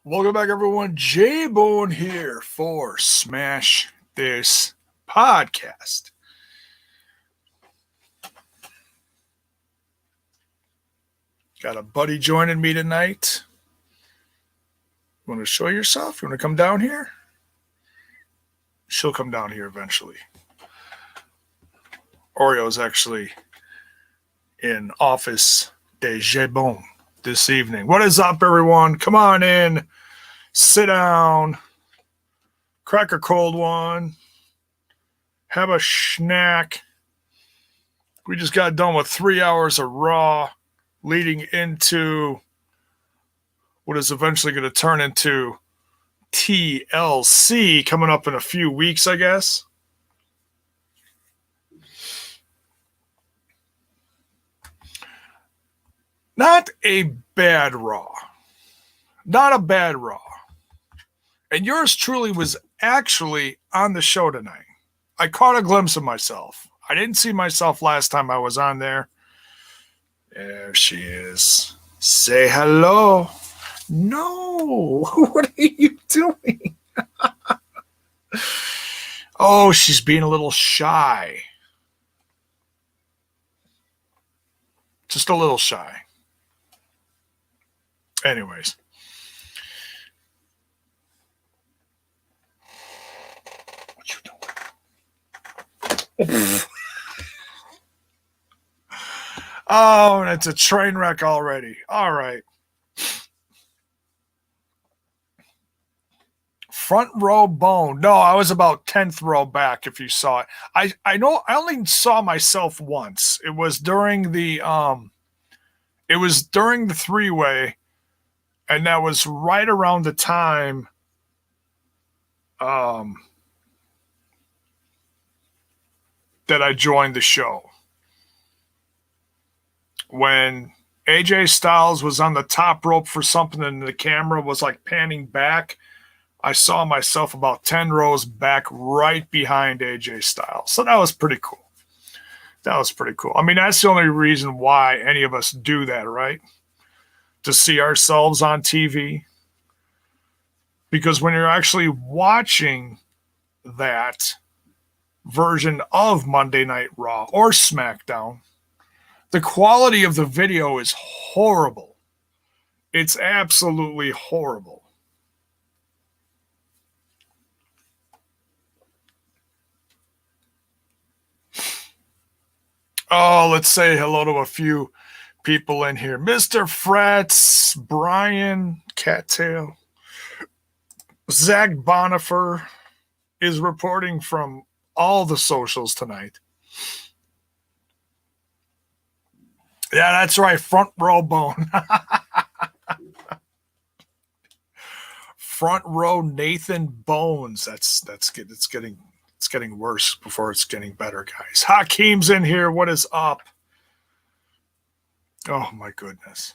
Welcome back, everyone. Jaybone here for Smash This Podcast. Got a buddy joining me tonight. You want to show yourself? You want to come down here? She'll come down here eventually. Oreo's actually in office de Jaybone this evening. What is up, everyone? Come on in. Sit down. Crack a cold one. Have a snack. We just got done with 3 hours of Raw, leading into what is eventually going to turn into TLC coming up in a few weeks, I guess. Not a bad Raw. Not a bad Raw. And yours truly was actually on the show tonight. I caught a glimpse of myself. I didn't see myself last time I was on there. There she is. Say hello. No. What are you doing? Oh, she's being a little shy. Just a little shy. Anyways. What you doing? Oh, and it's a train wreck already. All right. Front row bone. No, I was about 10th row back if you saw it. I know I only saw myself once. It was during the three-way, and that was right around the time that I joined the show. When AJ Styles was on the top rope for something and the camera was like panning back, I saw myself about 10 rows back right behind AJ Styles. So that was pretty cool. That was pretty cool. I mean, that's the only reason why any of us do that, right? To see ourselves on TV. Because when you're actually watching that version of Monday Night Raw or SmackDown, the quality of the video is horrible. It's absolutely horrible. Oh, let's say hello to a few people in here. Mr. Frets, Brian Cattail, Zach Bonifer is reporting from all the socials tonight. Yeah, that's right. Front row bone. Front row Nathan Bones. It's getting worse before it's getting better, guys. Hakeem's in here. What is up? Oh my goodness.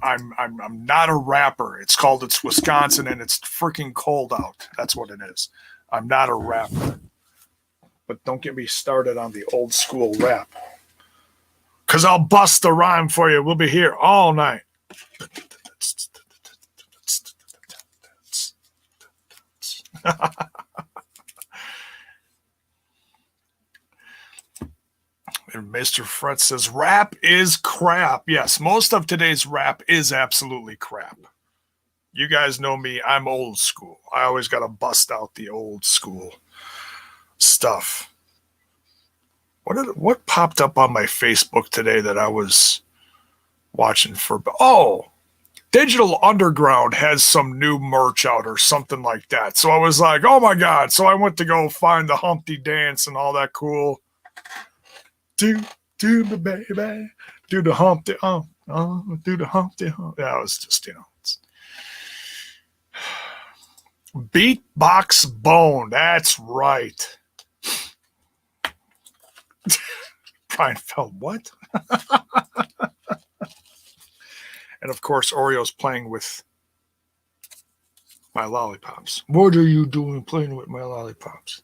I'm not a rapper. It's Wisconsin and it's freaking cold out. That's what it is. I'm not a rapper. But don't get me started on the old school rap. Cause I'll bust the rhyme for you. We'll be here all night. And Mr. Fretz says, rap is crap. Yes, most of today's rap is absolutely crap. You guys know me. I'm old school. I always got to bust out the old school stuff. What popped up on my Facebook today that I was watching for? Oh, Digital Underground has some new merch out or something like that. So I was like, oh my God. So I went to go find the Humpty Dance and all that cool. Do the baby, do the Humpty, do the Humpty. Yeah, it was just, Beatbox Bone. That's right. Brian felt what? And of course, Oreo's playing with my lollipops. What are you doing playing with my lollipops?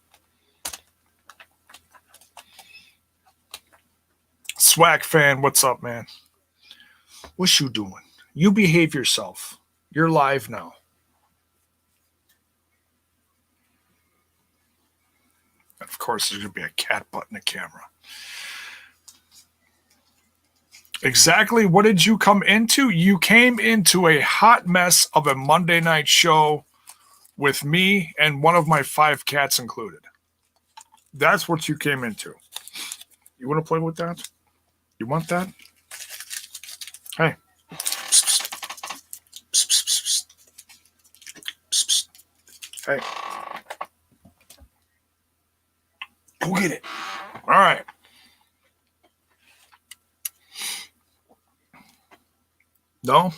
Swag fan, what's up, man? What you doing? You behave yourself. You're live now. And of course, there's going to be a cat butt in the camera. Exactly what did you come into? You came into a hot mess of a Monday night show with me and one of my 5 cats included. That's what you came into. You want to play with that? You want that? Hey. Hey. Go get it. All right. No?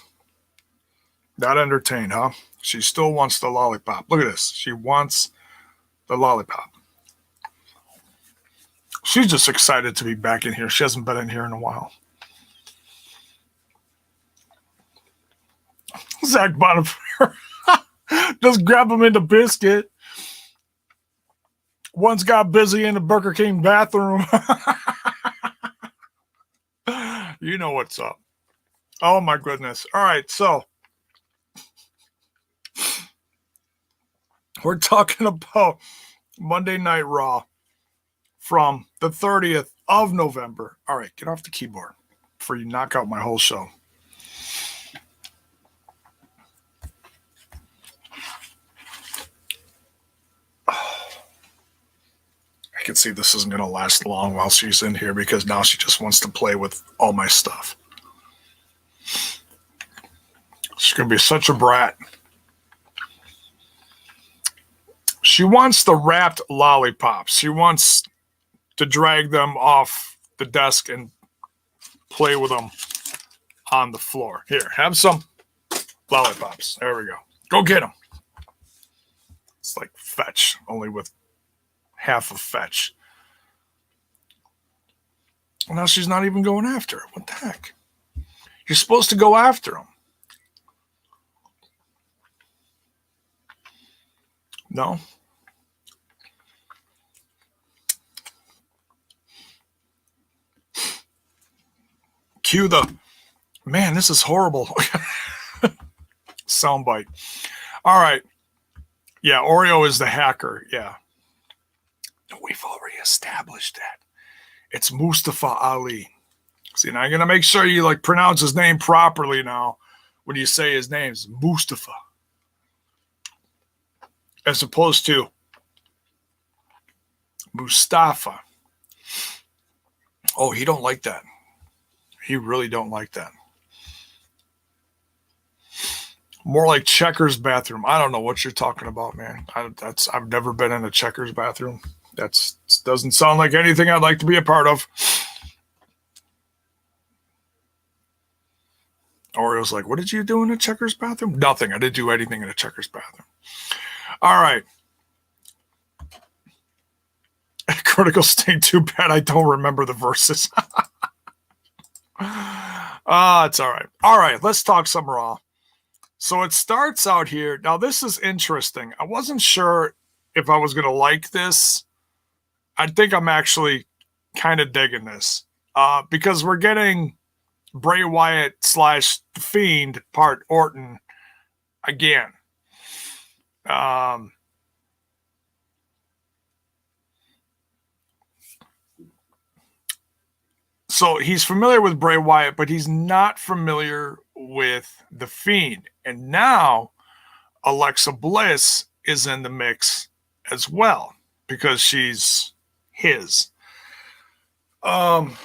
Not entertained, huh? She still wants the lollipop. Look at this. She wants the lollipop. She's just excited to be back in here. She hasn't been in here in a while. Zach Bonnefier. Just grab him in the biscuit. One's got busy in the Burger King bathroom. You know what's up. Oh, my goodness. All right, so we're talking about Monday Night Raw from the 30th of November. All right, get off the keyboard before you knock out my whole show. I can see this isn't going to last long while she's in here because now she just wants to play with all my stuff. She's going to be such a brat. She wants the wrapped lollipops. She wants to drag them off the desk and play with them on the floor. Here, have some lollipops. There we go. Go get them. It's like Fetch, only with half of Fetch. Well, now she's not even going after her. What the heck? You're supposed to go after them. No? Cue the, man, this is horrible. Soundbite. All right. Yeah, Oreo is the hacker. Yeah. We've already established that. It's Mustafa Ali. See, now I'm going to make sure you like pronounce his name properly now when you say his name. It's Mustafa. As opposed to Mustafa. Oh, he don't like that. He really don't like that. More like Checkers bathroom. I don't know what you're talking about, man. I've never been in a Checkers bathroom. That doesn't sound like anything I'd like to be a part of. Oreo's like, what did you do in a Checkers bathroom? Nothing. I didn't do anything in a Checkers bathroom. All right. Critical State, too bad I don't remember the verses. It's all right. All right, let's talk some Raw. So it starts out here. Now, this is interesting. I wasn't sure if I was going to like this. I think I'm actually kind of digging this because we're getting Bray Wyatt / The Fiend part Orton again. So he's familiar with Bray Wyatt, but he's not familiar with The Fiend. And now Alexa Bliss is in the mix as well because she's his. So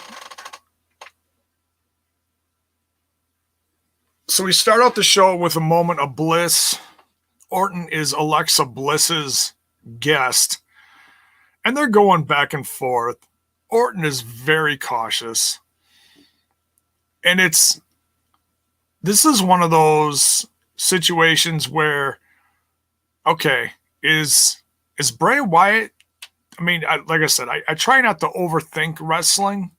we start out the show with a moment of bliss. Orton is Alexa Bliss's guest, and they're going back and forth. Orton is very cautious, and this is one of those situations where, okay, is Bray Wyatt? I mean, like I said, I try not to overthink wrestling,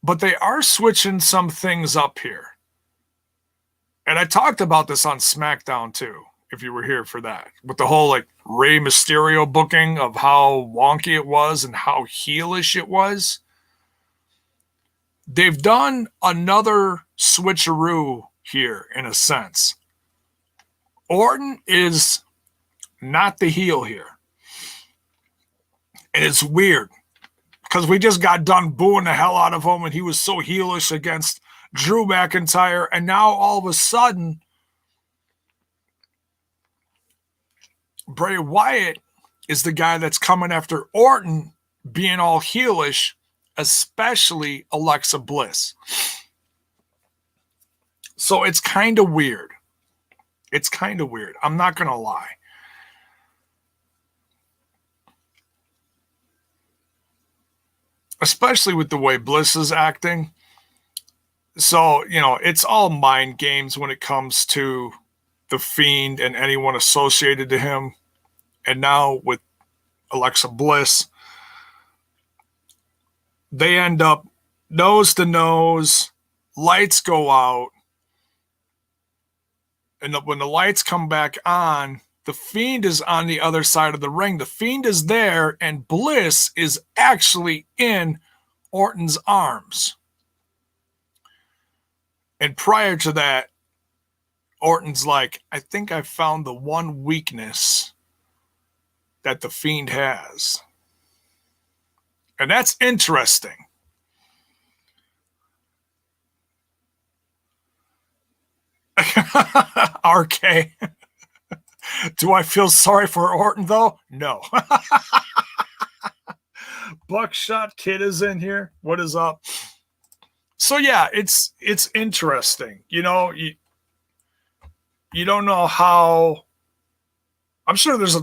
but they are switching some things up here. And I talked about this on SmackDown too, if you were here for that, with the whole like Rey Mysterio booking of how wonky it was and how heelish it was. they've done another switcheroo here in a sense. Orton is not the heel here. And it's weird because we just got done booing the hell out of him and he was so heelish against Drew McIntyre. And now all of a sudden, Bray Wyatt is the guy that's coming after Orton being all heelish, especially Alexa Bliss. So it's kind of weird. It's kind of weird. I'm not going to lie. Especially with the way Bliss is acting. So, it's all mind games when it comes to The Fiend and anyone associated to him. And now with Alexa Bliss, they end up nose to nose, lights go out. And when the lights come back on, the Fiend is on the other side of the ring. The Fiend is there, and Bliss is actually in Orton's arms. And prior to that, Orton's like, I think I found the one weakness that the Fiend has. And that's interesting. RK. Do I feel sorry for Orton, though? No. Buckshot Kid is in here. What is up? So, yeah, it's interesting. You don't know how. I'm sure there's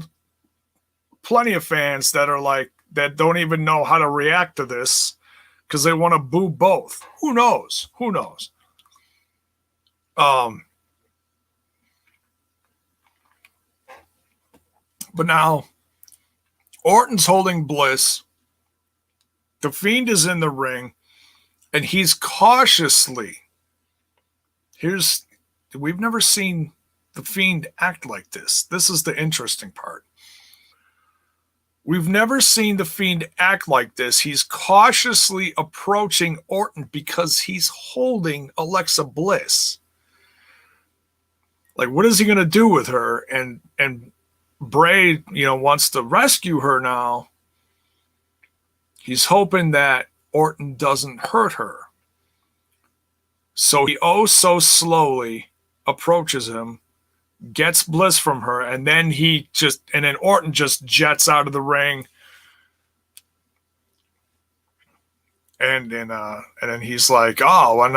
plenty of fans that are like, that don't even know how to react to this because they want to boo both. Who knows? But now, Orton's holding Bliss. The Fiend is in the ring, and he's cautiously. We've never seen the Fiend act like this. This is the interesting part. We've never seen the Fiend act like this. He's cautiously approaching Orton because he's holding Alexa Bliss. Like, what is he going to do with her? And Bray, wants to rescue her now. He's hoping that Orton doesn't hurt her. So he so slowly approaches him, gets Bliss from her, and then Orton just jets out of the ring. And then he's like, oh, well,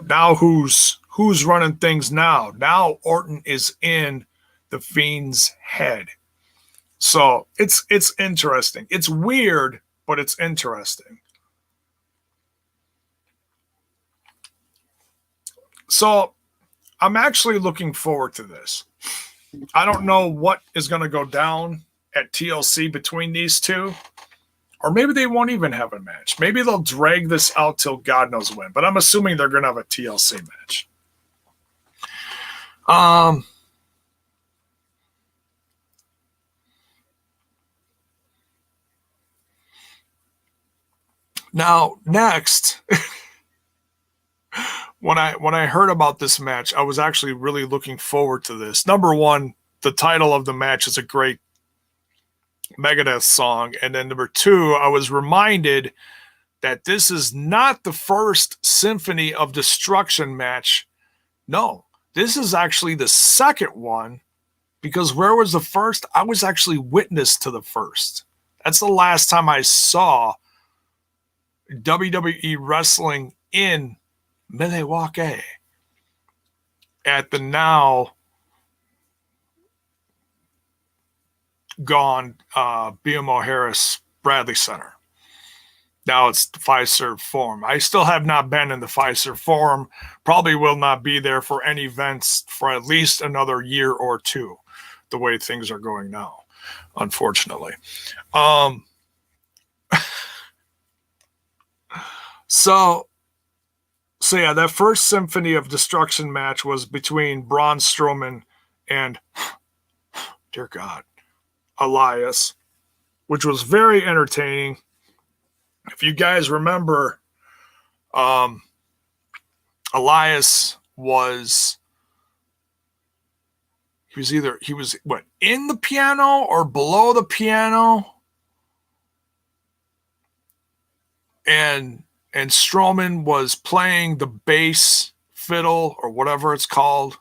now who's running things now? Now Orton is in the Fiend's head. So it's interesting. It's weird, but it's interesting. So I'm actually looking forward to this. I don't know what is going to go down at TLC between these two. Or maybe they won't even have a match. Maybe they'll drag this out till God knows when. But I'm assuming they're going to have a TLC match. Now, next, when I heard about this match, I was actually really looking forward to this. Number one, the title of the match is a great Megadeth song. And then number two, I was reminded that this is not the first Symphony of Destruction match. No, this is actually the second one, because where was the first? I was actually witness to the first. That's the last time I saw WWE wrestling in Milwaukee at the now gone BMO Harris Bradley Center. Now it's the Fiserv Forum. I still have not been in the Fiserv Forum. Probably will not be there for any events for at least another year or two, the way things are going now, unfortunately. So yeah, that first Symphony of Destruction match was between Braun Strowman and, dear God, Elias, which was very entertaining. If you guys remember, Elias was what, in the piano or below the piano, and Strowman was playing the bass fiddle or whatever it's called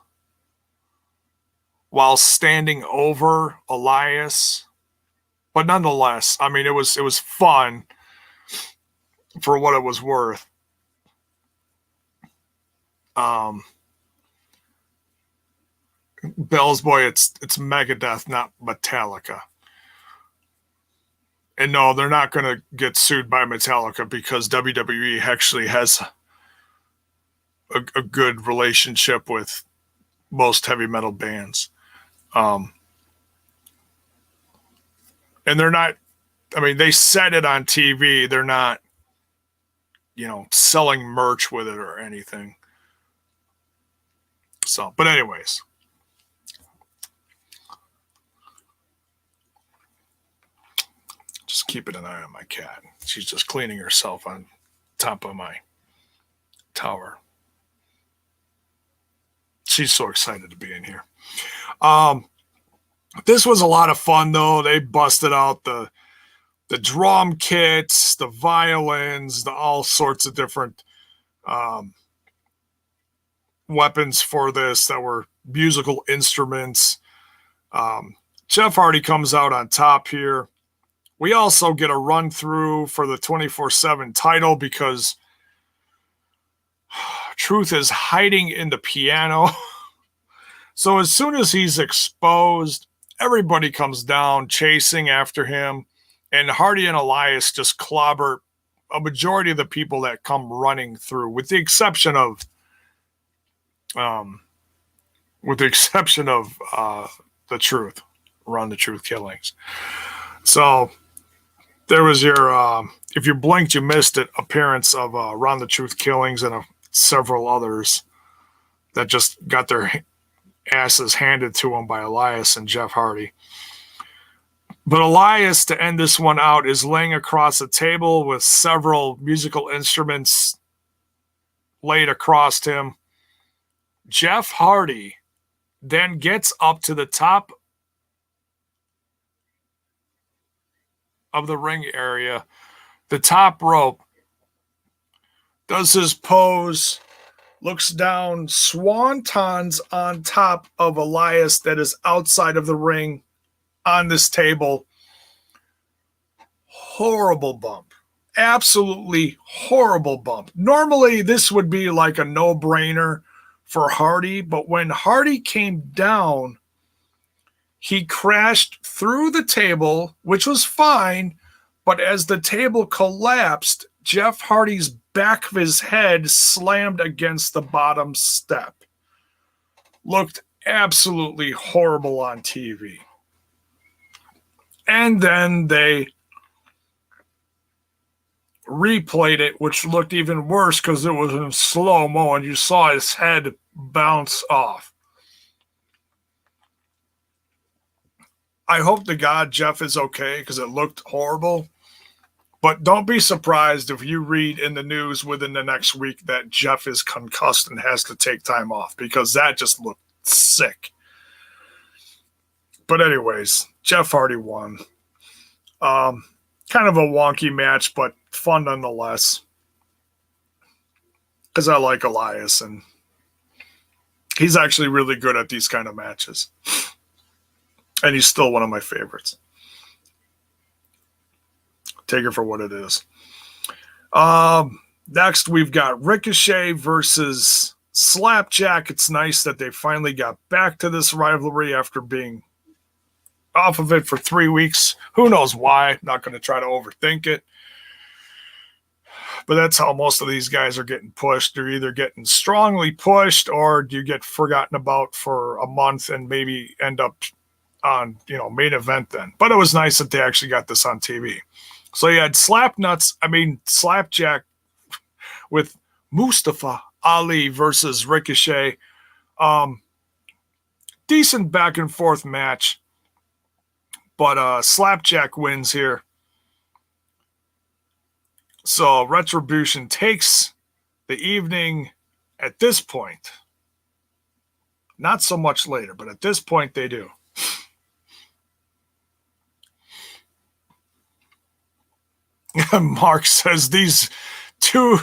while standing over Elias. But nonetheless, I mean, it was fun for what it was worth. Bell's Boy, it's Megadeth, not Metallica. And no, they're not going to get sued by Metallica because WWE actually has a good relationship with most heavy metal bands. And they're not, I mean, they said it on TV. They're not, selling merch with it or anything. So, but anyways. Just keeping an eye on my cat. She's just cleaning herself on top of my tower. She's so excited to be in here. This was a lot of fun, though. They busted out the drum kits, the violins, all sorts of different weapons for this that were musical instruments. Jeff Hardy comes out on top here. We also get a run through for the 24/7 title because Truth is hiding in the piano. So as soon as he's exposed, everybody comes down chasing after him, and Hardy and Elias just clobber a majority of the people that come running through, with the exception of the Truth, Run the Truth killings. So there was your, if you blinked, you missed it, appearance of Run the Truth killings and several others that just got their asses handed to them by Elias and Jeff Hardy. But Elias, to end this one out, is laying across a table with several musical instruments laid across him. Jeff Hardy then gets up to the top of the ring area, the top rope, does his pose, looks down, swantons on top of Elias that is outside of the ring on this table. Horrible bump. Absolutely horrible bump. Normally, this would be like a no-brainer for Hardy, but when Hardy came down, he crashed through the table, which was fine, but as the table collapsed, Jeff Hardy's back of his head slammed against the bottom step. Looked absolutely horrible on TV. And then they replayed it, which looked even worse because it was in slow-mo and you saw his head bounce off. I hope to God Jeff is okay because it looked horrible. But don't be surprised if you read in the news within the next week that Jeff is concussed and has to take time off, because that just looked sick. But anyways, Jeff Hardy won. Kind of a wonky match, but fun nonetheless. Because I like Elias, and he's actually really good at these kind of matches. And he's still one of my favorites. Take it for what it is. Next, we've got Ricochet versus Slapjack. It's nice that they finally got back to this rivalry after being off of it for 3 weeks. Who knows why? Not going to try to overthink it. But that's how most of these guys are getting pushed. They're either getting strongly pushed or you get forgotten about for a month and maybe end up on, main event then. But it was nice that they actually got this on TV. So you had Slapjack with Mustafa Ali versus Ricochet. Decent back and forth match. But Slapjack wins here. So Retribution takes the evening at this point. Not so much later, but at this point they do. Mark says these two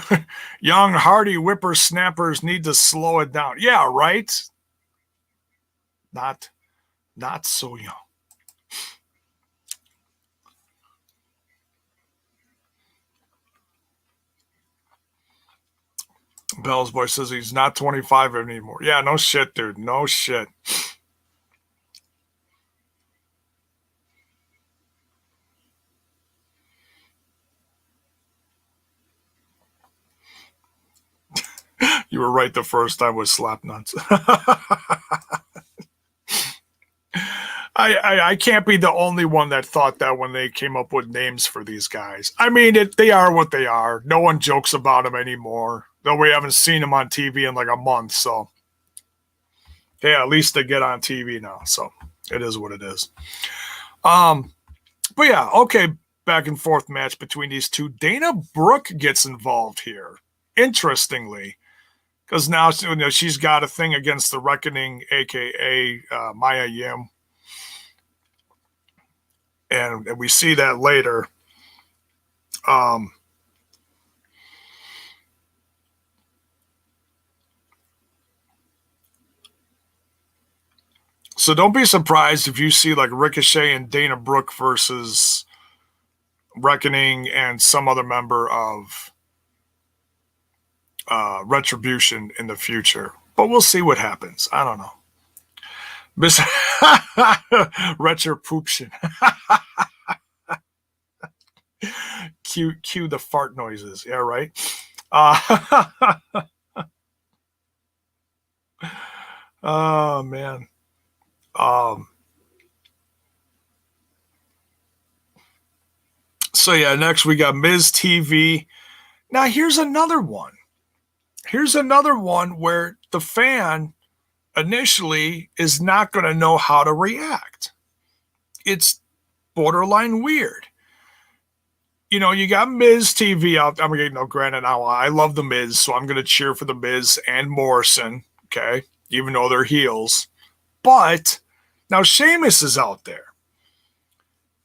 young hardy whippersnappers need to slow it down. Yeah, right? Not so young. Bell's boy says he's not 25 anymore. Yeah, no shit, dude. No shit. You were right the first time with slap nuts. I can't be the only one that thought that when they came up with names for these guys. I mean, they are what they are. No one jokes about them anymore. Though we haven't seen them on TV in like a month. So, yeah, at least they get on TV now. So, it is what it is. But yeah, okay, back and forth match between these two. Dana Brooke gets involved here. Interestingly, because now she's got a thing against the Reckoning, aka Maya Yim. And we see that later. So don't be surprised if you see like Ricochet and Dana Brooke versus Reckoning and some other member of Retribution in the future. But we'll see what happens. I don't know. Retribution. Cue the fart noises. Yeah, right. Oh man. So yeah, next we got Miz TV. Now here's another one. Here's another one where the fan initially is not going to know how to react. It's borderline weird. You know, you got Miz TV out. I'm going to granted, now I love the Miz, so I'm going to cheer for the Miz and Morrison, okay, even though they're heels. But now Sheamus is out there,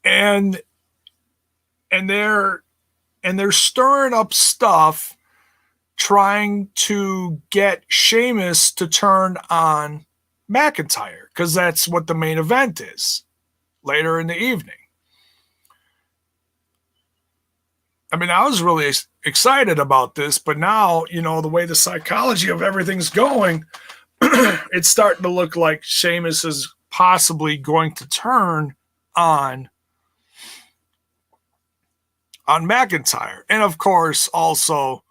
and they're stirring up stuff, trying to get Sheamus to turn on McIntyre because that's what the main event is later in the evening. I mean, I was really excited about this, but now, you know, the way the psychology of everything's going, it's starting to look like Sheamus is possibly going to turn on McIntyre. And of course, also,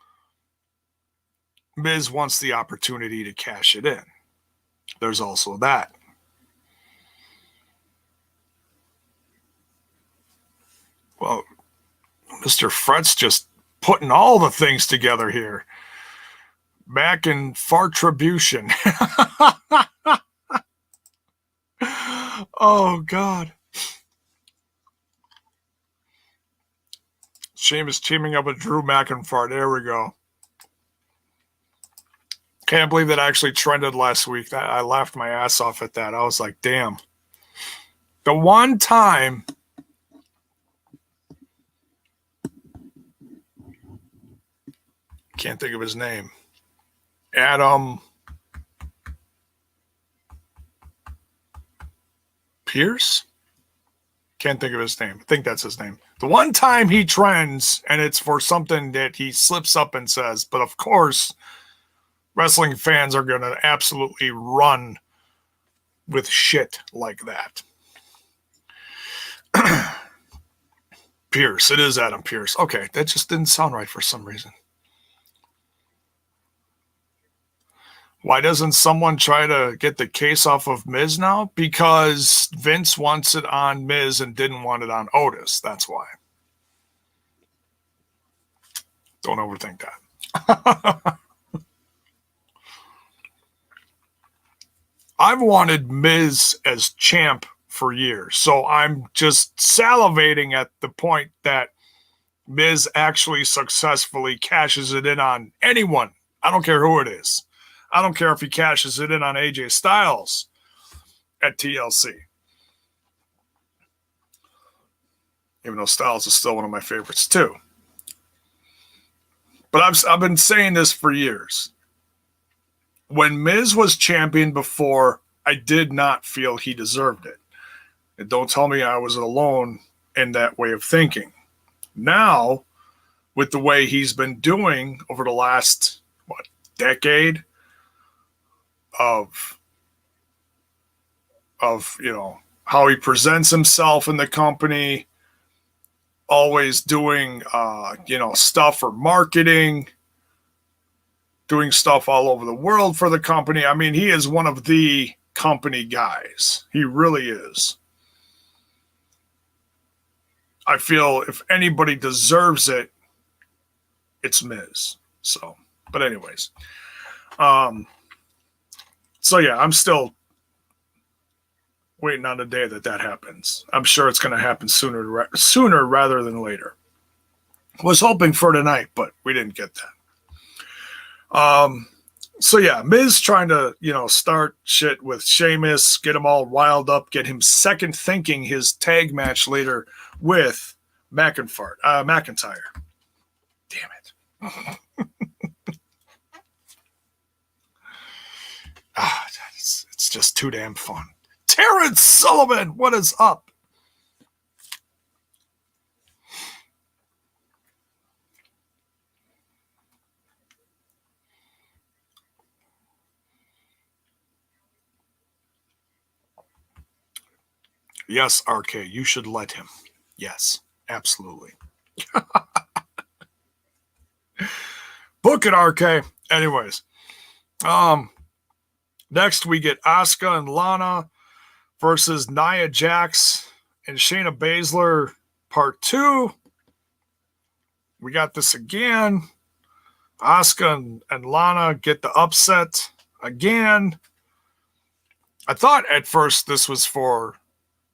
Miz wants the opportunity to cash it in. There's also that. Well, Mr. Fret's just putting all the things together here. Back in Fartribution. Oh, God. Sheamus teaming up with Drew McIntyre. There we go. Can't believe that actually trended last week. I laughed my ass off at that. I was like, damn. The one time can't think of his name. Adam Pierce? Can't think of his name. I think that's his name. The one time he trends, and it's for something that he slips up and says, but of course, wrestling fans are going to absolutely run with shit like that. Pierce. It is Adam Pierce. Okay, that just didn't sound right for some reason. Why doesn't someone try to get the case off of Miz now? Because Vince wants it on Miz and didn't want it on Otis. That's why. Don't overthink that. I've wanted Miz as champ for years, so I'm just salivating at the point that Miz actually successfully cashes it in on anyone. I don't care who it is. I don't care if he cashes it in on AJ Styles at TLC. Even though Styles is still one of my favorites too. But I've been saying this for years. When Miz was champion before, I did not feel he deserved it. And don't tell me I was alone in that way of thinking. Now, with the way he's been doing over the last, decade of how he presents himself in the company, always doing, stuff for marketing, doing stuff all over the world for the company. I mean, he is one of the company guys. He really is. I feel if anybody deserves it, it's Miz. So, but anyways. So yeah, I'm still waiting on the day that happens. I'm sure it's going to happen sooner rather than later. Was hoping for tonight, but we didn't get that. So yeah, Miz trying to, start shit with Sheamus, get him all riled up, get him second thinking his tag match later with McIntyre. Damn it. It's just too damn fun. Terrence Sullivan, what is up? Yes, RK, you should let him. Yes, absolutely. Book it, RK. Anyways, next we get Asuka and Lana versus Nia Jax and Shayna Baszler part 2. We got this again. Asuka and Lana get the upset again. I thought at first this was for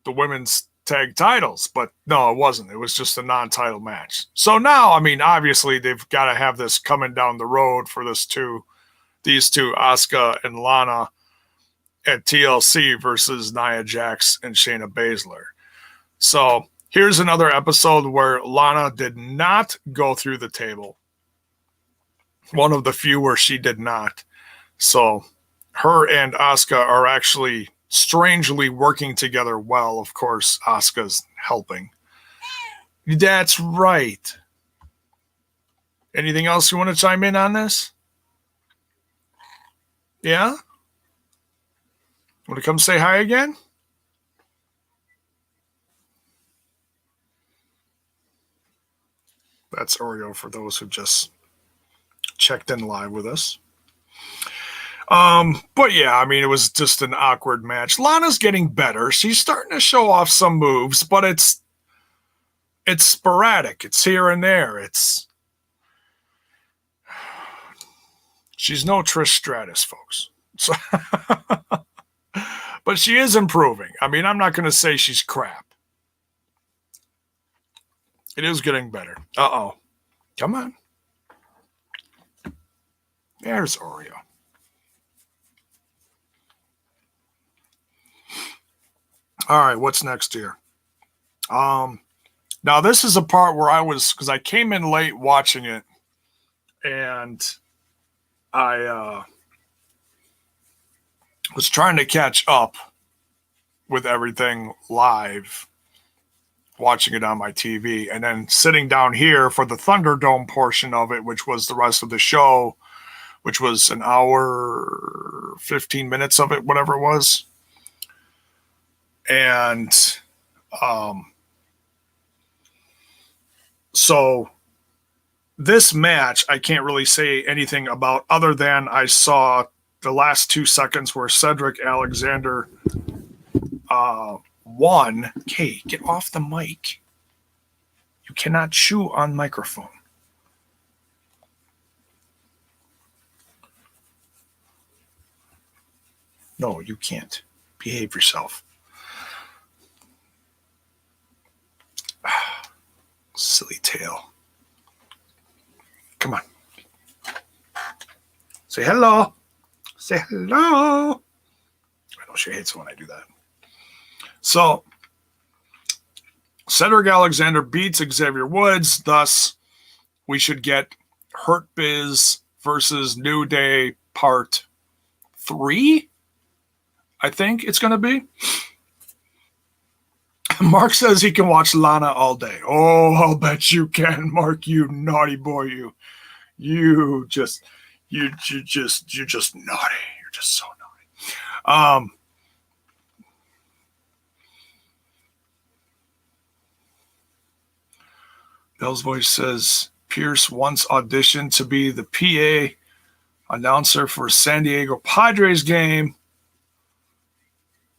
the women's tag titles, but no, it wasn't. It was just a non-title match. So now, I mean, obviously they've got to have this coming down the road for these two, Asuka and Lana at TLC versus Nia Jax and Shayna Baszler. So here's another episode where Lana did not go through the table. One of the few where she did not. So her and Asuka are actually strangely working together well. Of course, Asuka's helping. That's right. Anything else you want to chime in on this? Yeah? Want to come say hi again? That's Oreo for those who just checked in live with us. But yeah, I mean, it was just an awkward match. Lana's getting better. She's starting to show off some moves, but it's sporadic. It's here and there. She's no Trish Stratus, folks. So but she is improving. I mean, I'm not going to say she's crap. It is getting better. Uh-oh. Come on. There's Oreo. All right, what's next here? Now this is a part where because I came in late watching it, and I was trying to catch up with everything live, watching it on my TV, and then sitting down here for the Thunderdome portion of it, which was the rest of the show, which was an hour, 15 minutes of it, whatever it was. And so this match, I can't really say anything about other than I saw the last 2 seconds where Cedric Alexander won. Okay, get off the mic. You cannot chew on microphone. No, you can't. Behave yourself. Silly tail. Come on. Say hello. Say hello. I know she hates when I do that. So, Cedric Alexander beats Xavier Woods. Thus, we should get Hurt Biz versus New Day Part 3. I think it's going to be. Mark says he can watch Lana all day. Oh, I'll bet you can, Mark. You naughty boy, you. You're just naughty. You're just so naughty. Bell's voice says Pierce once auditioned to be the PA announcer for a San Diego Padres game.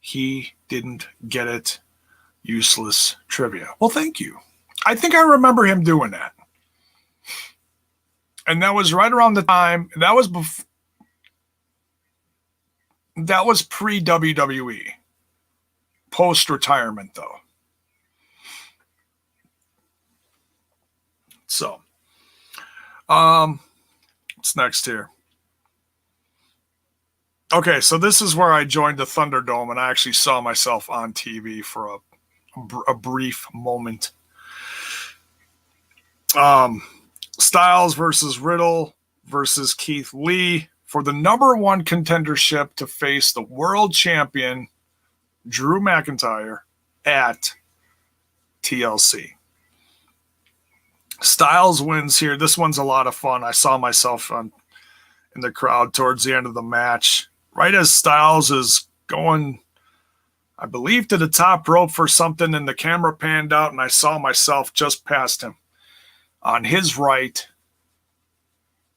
He didn't get it. Useless trivia. Well, thank you. I think I remember him doing that. And that was right around the time, that was pre-WWE. Post-retirement, though. So, what's next here? Okay, so this is where I joined the Thunderdome, and I actually saw myself on TV for a brief moment. Styles versus Riddle versus Keith Lee for the #1 contendership to face the world champion Drew McIntyre at TLC. Styles wins here. This one's a lot of fun. I saw myself in the crowd towards the end of the match. Right as Styles is going, I believe, to the top rope for something, and the camera panned out, and I saw myself just past him on his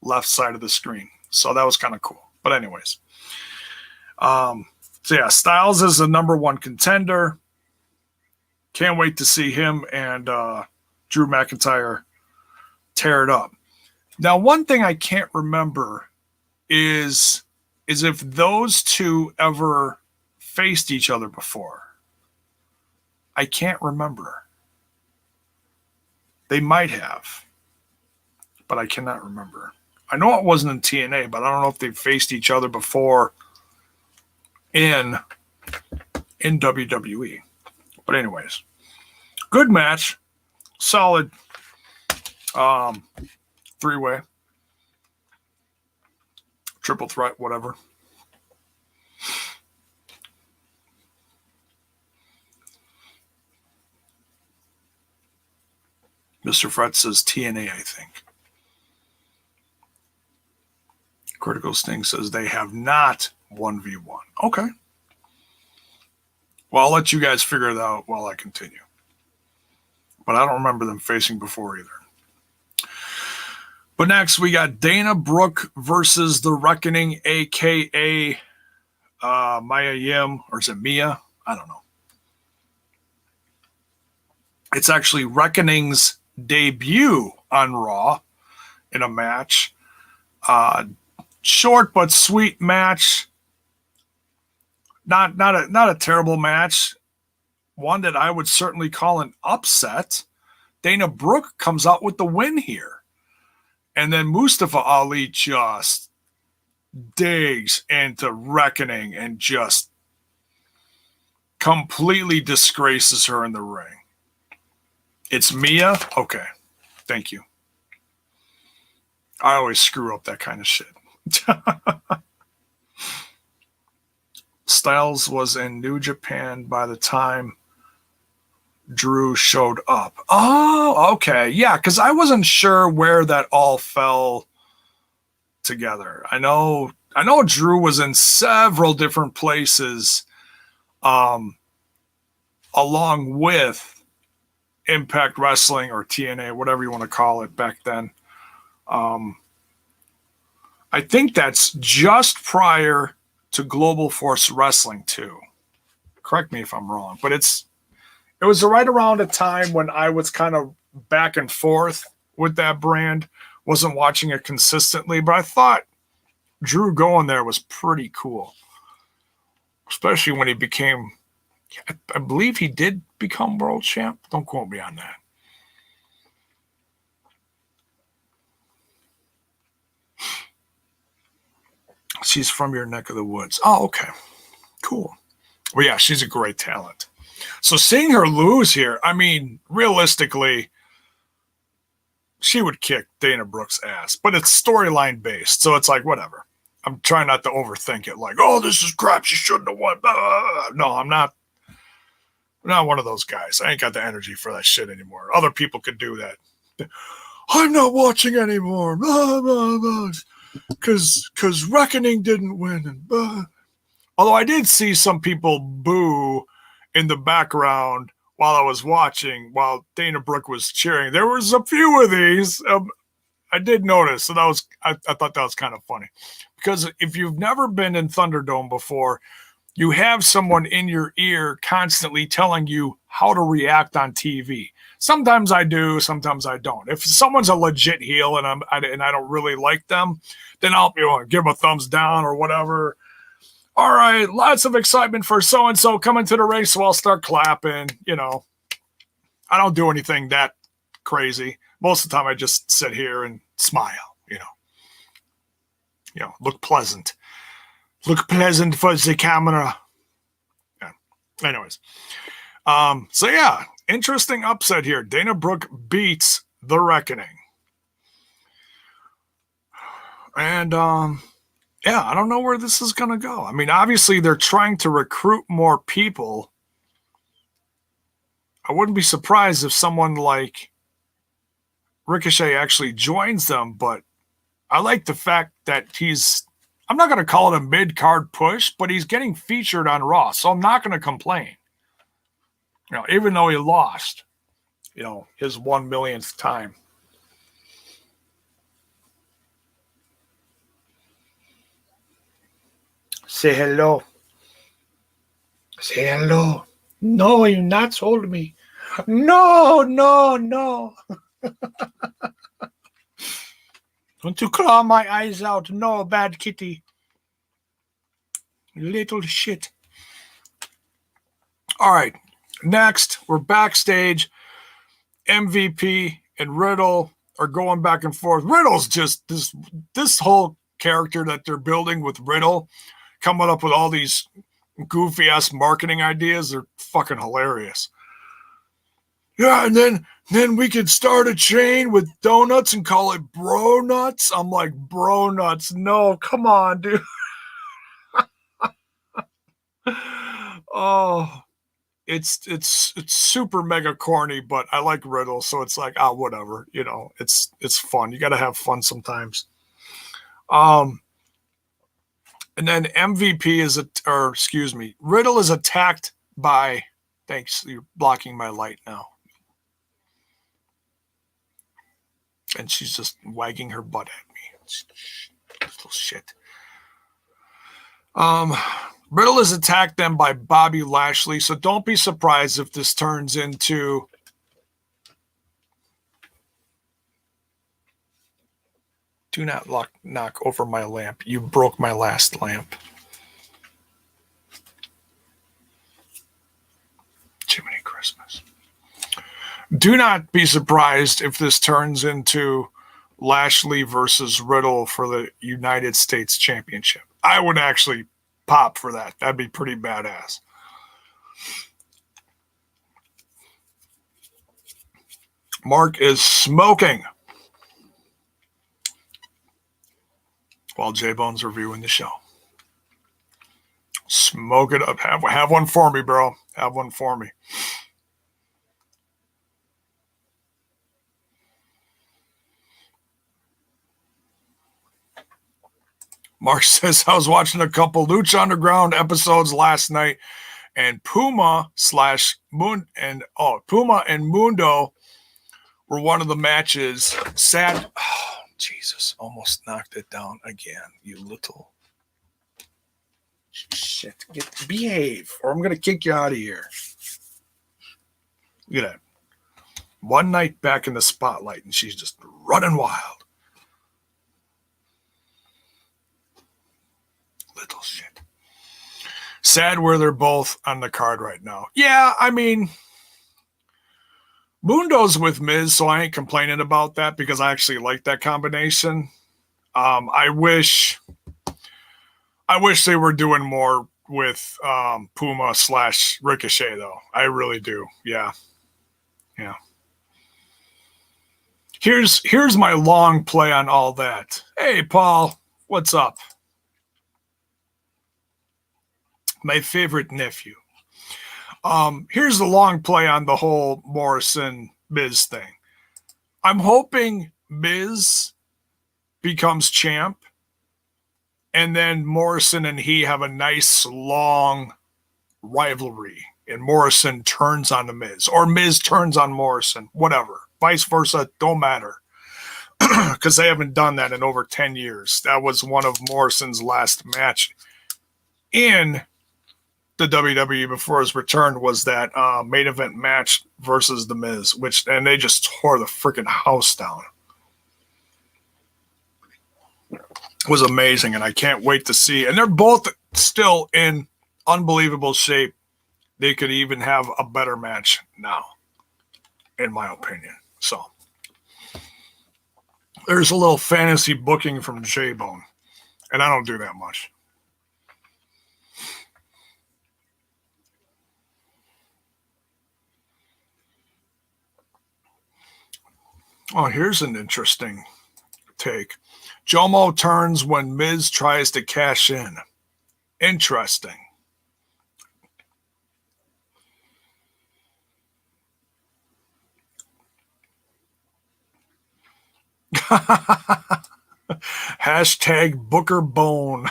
left side of the screen. So that was kind of cool. But anyways. So yeah, Styles is the #1 contender. Can't wait to see him and Drew McIntyre tear it up. Now, one thing I can't remember is if those two ever faced each other before. I can't remember. They might have, but I cannot remember. I know it wasn't in TNA, but I don't know if they faced each other before in WWE. But anyways, good match, solid 3-way, triple threat, whatever. Mr. Fred says TNA, I think. Critical Sting says they have not 1v1. Okay. Well, I'll let you guys figure it out while I continue. But I don't remember them facing before either. But next, we got Dana Brooke versus The Reckoning, a.k.a. Mia Yim. Or is it Mia? I don't know. It's actually Reckoning's debut on Raw in a match. Short but sweet match. Not a terrible match. One that I would certainly call an upset. Dana Brooke comes out with the win here. And then Mustafa Ali just digs into Reckoning and just completely disgraces her in the ring. It's Mia? Okay. Thank you. I always screw up that kind of shit. Styles was in New Japan by the time Drew showed up. Oh, okay. Yeah, because I wasn't sure where that all fell together. I know Drew was in several different places along with Impact Wrestling or TNA, whatever you want to call it back then. I think that's just prior to Global Force Wrestling too. Correct me if I'm wrong, but it was right around a time when I was kind of back and forth with that brand. Wasn't watching it consistently, but I thought Drew going there was pretty cool. Especially when he became, I believe he did become world champ. Don't quote me on that. She's from your neck of the woods. Oh, okay. Cool. Well, yeah, she's a great talent. So seeing her lose here, I mean, realistically, she would kick Dana Brooke's ass, but it's storyline based, so it's like, whatever. I'm trying not to overthink it, like, oh, this is crap, she shouldn't have won. No, I'm not one of those guys. I ain't got the energy for that shit anymore. Other people could do that. I'm not watching anymore. Because Reckoning didn't win. Although I did see some people boo in the background while I was watching, while Dana Brooke was cheering. There was a few of these. I did notice. So I thought that was kind of funny. Because if you've never been in Thunderdome before, you have someone in your ear constantly telling you how to react on TV. Sometimes I do, sometimes I don't. If someone's a legit heel and I don't really like them, then I'll give them a thumbs down or whatever. All right, lots of excitement for so-and-so coming to the race, so I'll start clapping. I don't do anything that crazy. Most of the time I just sit here and smile, look pleasant. Look pleasant for the camera. Yeah. Anyways. So yeah, interesting upset here. Dana Brooke beats the Reckoning. And yeah, I don't know where this is going to go. I mean, obviously they're trying to recruit more people. I wouldn't be surprised if someone like Ricochet actually joins them, but I like the fact that I'm not going to call it a mid-card push, but he's getting featured on Raw, so I'm not going to complain. Even though he lost, his 1 millionth time. Say hello. Say hello. No, you not told me. No. Don't you claw my eyes out. No, bad kitty. Little shit. All right. Next, we're backstage. MVP and Riddle are going back and forth. Riddle's just this whole character that they're building with Riddle, coming up with all these goofy ass marketing ideas. They're fucking hilarious. Yeah, and then we could start a chain with donuts and call it Bro Nuts. I'm like, Bro Nuts? No, come on, dude. Oh, it's super mega corny, but I like Riddle, so it's like, whatever, it's fun. You got to have fun sometimes. And then MVP Riddle is attacked by. Thanks, you're blocking my light now. And she's just wagging her butt at me. Little shit. Riddle is attacked then by Bobby Lashley, so don't be surprised if this turns into do not knock over my lamp. You broke my last lamp. Jiminy Christmas. Do not be surprised if this turns into Lashley versus Riddle for the United States Championship. I would actually pop for that. That'd be pretty badass. Mark is smoking while Jaybone's reviewing the show. Smoke it up. Have one for me, bro. Have one for me. Mark says, I was watching a couple Lucha Underground episodes last night, and Puma and Mundo were one of the matches. Sad. Oh, Jesus. Almost knocked it down again, you little shit. Behave, or I'm going to kick you out of here. Look at that. One night back in the spotlight, and she's just running wild. Little shit. Sad where they're both on the card right now. Yeah, I mean, Mundo's with Miz, so I ain't complaining about that because I actually like that combination. I wish I wish they were doing more with Puma / Ricochet, though. I really do. Yeah. Yeah. Here's my long play on all that. Hey, Paul, what's up? My favorite nephew. Here's the long play on the whole Morrison Miz thing. I'm hoping Miz becomes champ, and then Morrison and he have a nice long rivalry, and Morrison turns on the Miz, or Miz turns on Morrison, whatever. Vice versa, don't matter. Because they haven't done that in over 10 years. That was one of Morrison's last match in the WWE before his return, was that main event match versus The Miz, and they just tore the freaking house down. It was amazing, and I can't wait to see. And they're both still in unbelievable shape. They could even have a better match now, in my opinion. So there's a little fantasy booking from Jaybone, and I don't do that much. Oh, here's an interesting take. Jomo turns when Miz tries to cash in. Interesting. Hashtag Booker Bone.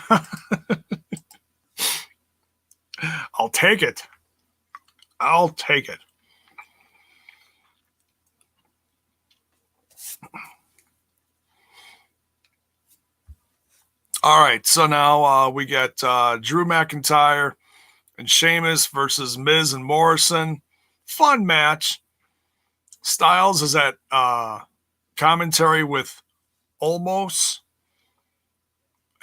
I'll take it. I'll take it. All right, so now we got Drew McIntyre and Sheamus versus Miz and Morrison. Fun match. Styles is at commentary with Omos.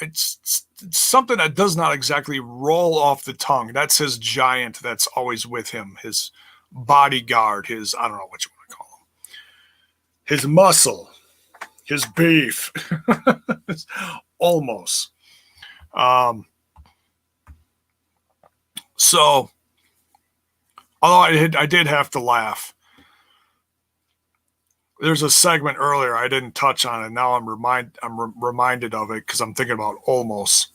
It's something that does not exactly roll off the tongue. That's his giant that's always with him, his bodyguard, his, I don't know what you want to call him, his muscle, his beef. Almost. So, although I did have to laugh. There's a segment earlier I didn't touch on it. Now I'm reminded of it because I'm thinking about Almost.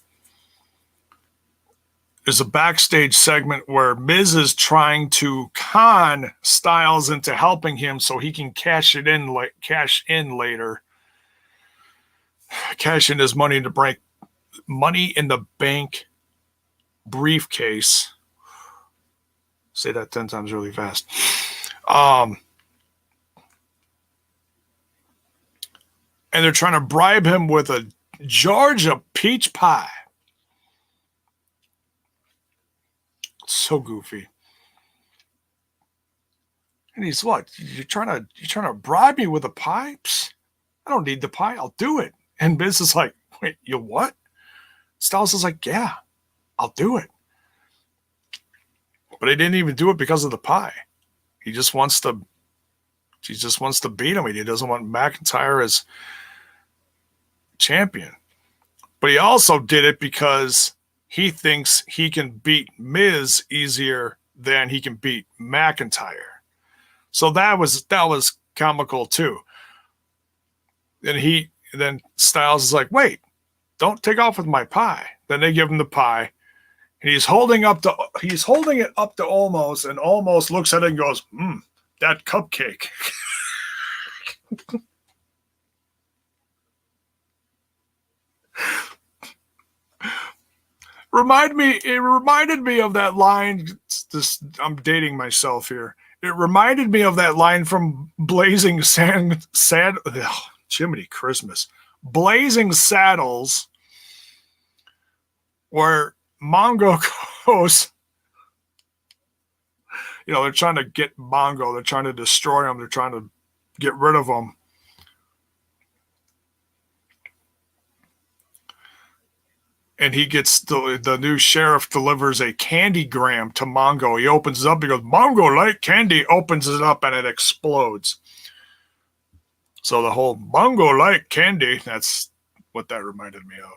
There's a backstage segment where Miz is trying to con Styles into helping him so he can cash in later. Cash in his money in the bank briefcase. Say that 10 times really fast. And they're trying to bribe him with a Georgia peach pie. So goofy. And he's what? You're trying to bribe me with a pie? Psst, I don't need the pie. I'll do it. And Biz is like, wait, you what? Styles is like, yeah, I'll do it. But he didn't even do it because of the pie. He just wants to beat him. He doesn't want McIntyre as champion. But he also did it because he thinks he can beat Miz easier than he can beat McIntyre. So that was comical too. And then Styles is like, wait, don't take off with my pie. Then they give him the pie. And he's holding it up to Omos, and Omos looks at it and goes, that cupcake. It reminded me of that line. I'm dating myself here. It reminded me of that line from Blazing Jiminy Christmas. Blazing Saddles, where Mongo goes, they're trying to get Mongo. They're trying to destroy him. They're trying to get rid of him. And he gets the new sheriff delivers a candygram to Mongo. He opens it up. He goes, Mongo like candy, opens it up, and it explodes. So the whole Mongo like candy, that's what that reminded me of.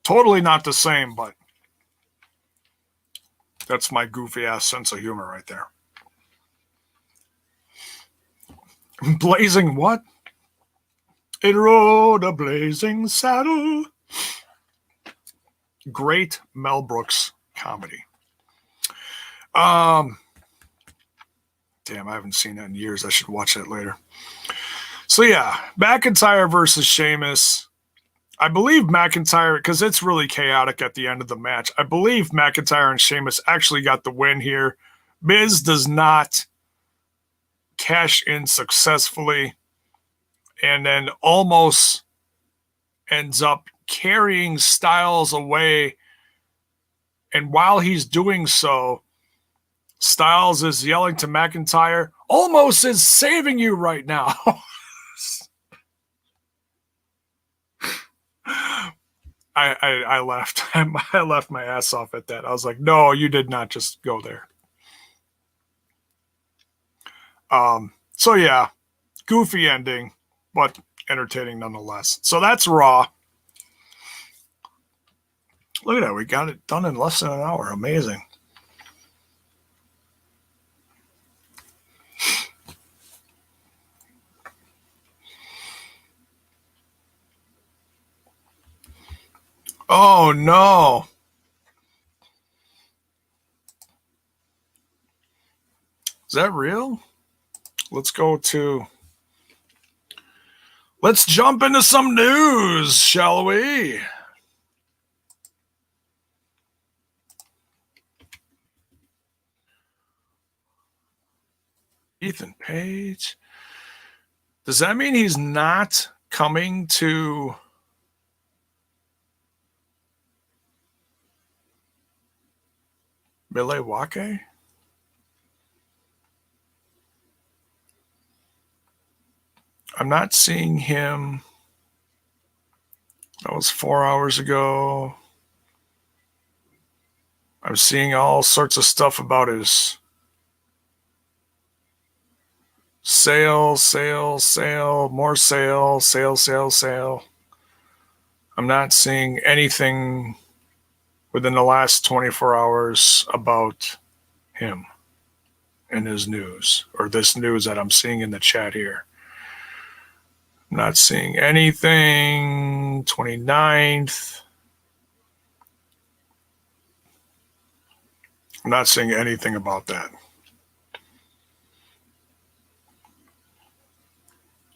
Totally not the same, but that's my goofy ass sense of humor right there. Blazing what? It rode a blazing saddle. Great Mel Brooks comedy. Damn, I haven't seen that in years. I should watch that later. So yeah, McIntyre versus Sheamus. I believe McIntyre, because it's really chaotic at the end of the match. I believe McIntyre and Sheamus actually got the win here. Miz does not cash in successfully and then almost ends up carrying Styles away. And while he's doing so, Styles is yelling to McIntyre, "Almost is saving you right now." I laughed. I laughed my ass off at that. I was like, no, you did not just go there. So yeah, goofy ending, but entertaining nonetheless. So that's Raw. Look at that. We got it done in less than an hour. Amazing. Oh, no. Is that real? Let's jump into some news, shall we? Ethan Page. Does that mean he's not coming to Milwaukee? I'm not seeing him. That was 4 hours ago. I'm seeing all sorts of stuff about his sale, more sale. I'm not seeing anything within the last 24 hours about him and his news, or this news that I'm seeing in the chat here. I'm not seeing anything. 29th. I'm not seeing anything about that.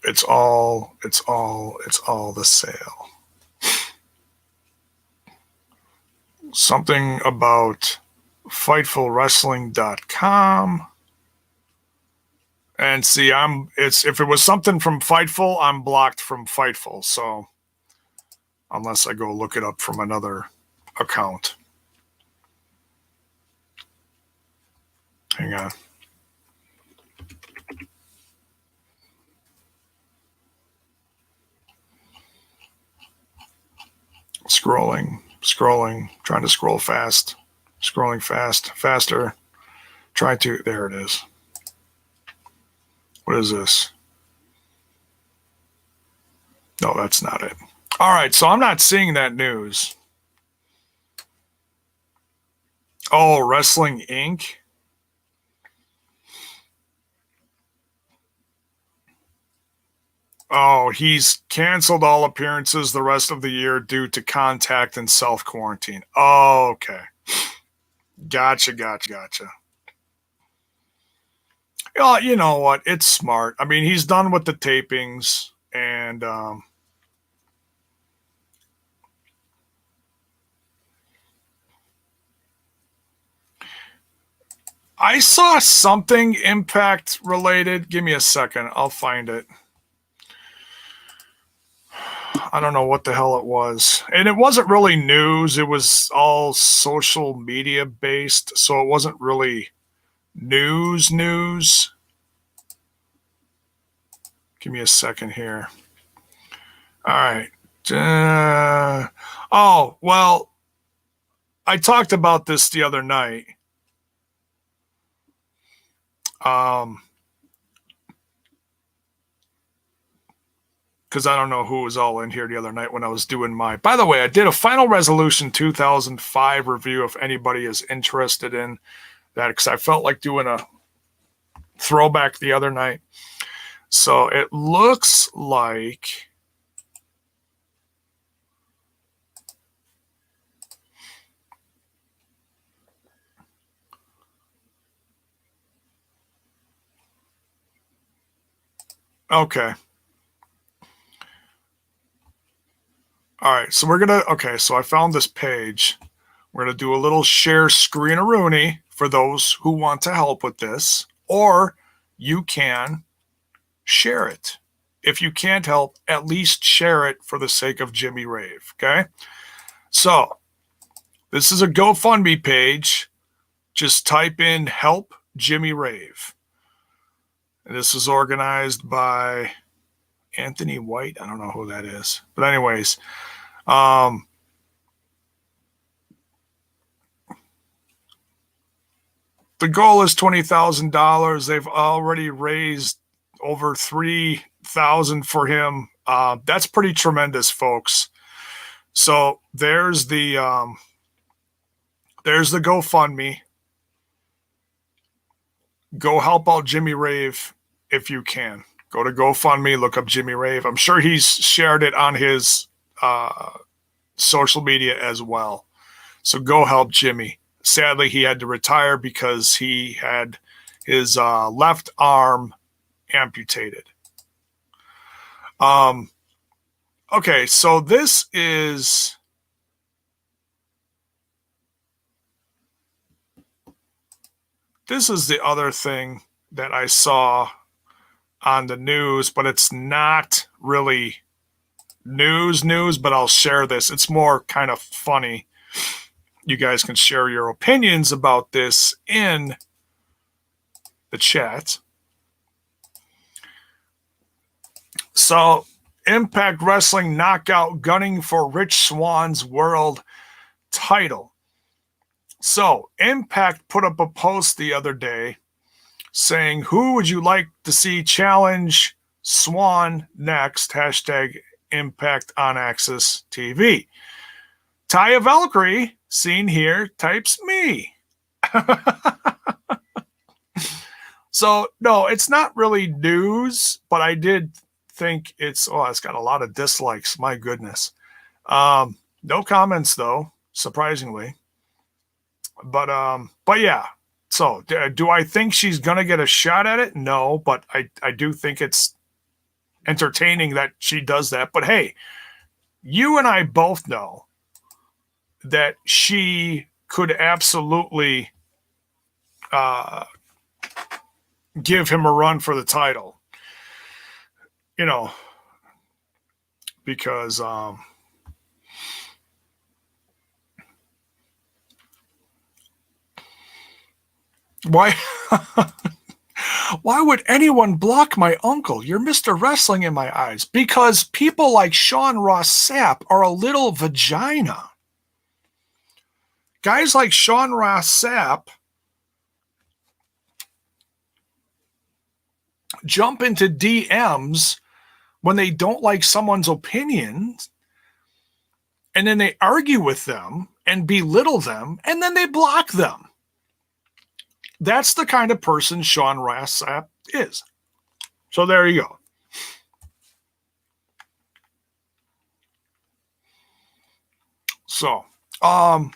It's all the sale. Something about FightfulWrestling.com. And see, if it was something from Fightful, I'm blocked from Fightful. So unless I go look it up from another account. Hang on. Scrolling, trying to scroll fast, scrolling faster. There it is. What is this? No, that's not it. All right, so I'm not seeing that news. Oh, Wrestling Inc. Oh, he's canceled all appearances the rest of the year due to contact and self-quarantine. Oh, okay. Gotcha. Oh, you know what? It's smart. I mean, he's done with the tapings, and I saw something Impact related. Give me a second. I'll find it. I don't know what the hell it was. And it wasn't really news. It was all social media based. So it wasn't really news. Give me a second here. All right. Oh, well, I talked about this the other night. because I don't know who was all in here the other night when I was doing my. By the way, I did a Final Resolution 2005 review if anybody is interested in that, because I felt like doing a throwback the other night. So it looks like. Okay. All right. So so I found this page. We're going to do a little share screen-a-rooney for those who want to help with this, or you can share it. If you can't help, at least share it for the sake of Jimmy Rave. Okay. So this is a GoFundMe page. Just type in help Jimmy Rave. And this is organized by Anthony White. I don't know who that is. But anyways, the goal is $20,000. They've already raised over $3,000 for him. That's pretty tremendous, folks. So there's the GoFundMe. Go help out Jimmy Rave if you can. Go to GoFundMe, look up Jimmy Rave. I'm sure he's shared it on his social media as well. So go help Jimmy. Sadly, he had to retire because he had his left arm amputated. Okay, so this is the other thing that I saw on the news, but it's not really news, but I'll share this. It's more kind of funny. You guys can share your opinions about this in the chat. So, Impact Wrestling Knockout gunning for Rich Swann's world title. So, Impact put up a post the other day saying, who would you like to see challenge Swann next? Hashtag Impact on Access TV. Taya Valkyrie, seen here, types me. So, no, it's not really news, but I did think it's got a lot of dislikes. My goodness. No comments, though, surprisingly. But yeah. So, do I think she's going to get a shot at it? No, but I do think it's entertaining that she does that. But hey, you and I both know that she could absolutely give him a run for the title. You know, because why why would anyone block my uncle? You're Mr. Wrestling in my eyes. Because people like Sean Ross Sapp are a little vagina. Guys like Sean Ross Sapp jump into DMs when they don't like someone's opinions, and then they argue with them and belittle them, and then they block them. That's the kind of person Sean Ross Sapp is. So there you go. So, let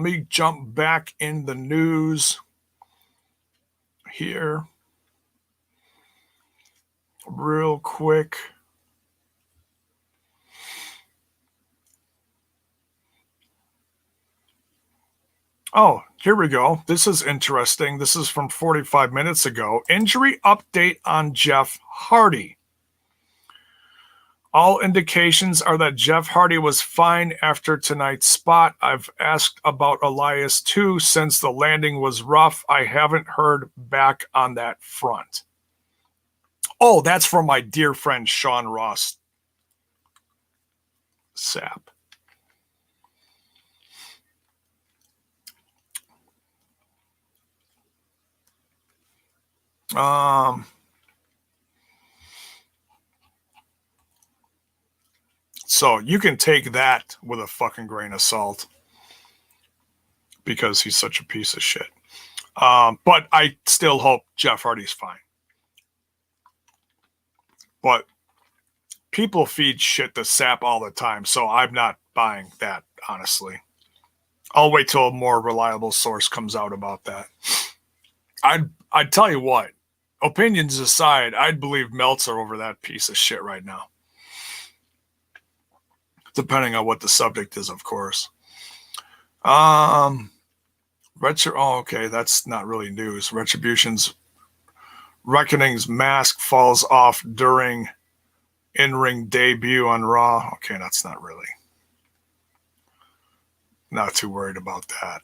me jump back in the news here real quick. Oh, here we go. This is interesting. This is from 45 minutes ago. Injury update on Jeff Hardy. All indications are that Jeff Hardy was fine after tonight's spot. I've asked about Elias too since the landing was rough. I haven't heard back on that front. Oh, that's from my dear friend Sean Ross Sapp. So you can take that with a fucking grain of salt because he's such a piece of shit. But I still hope Jeff Hardy's fine. But people feed shit to Sap all the time, so I'm not buying that, honestly. I'll wait till a more reliable source comes out about that. I'd tell you what, opinions aside, I'd believe Meltzer over that piece of shit right now. Depending on what the subject is, of course. Oh, okay, that's not really news. Retribution's Reckoning's mask falls off during in-ring debut on Raw. Okay, that's not really. Not too worried about that.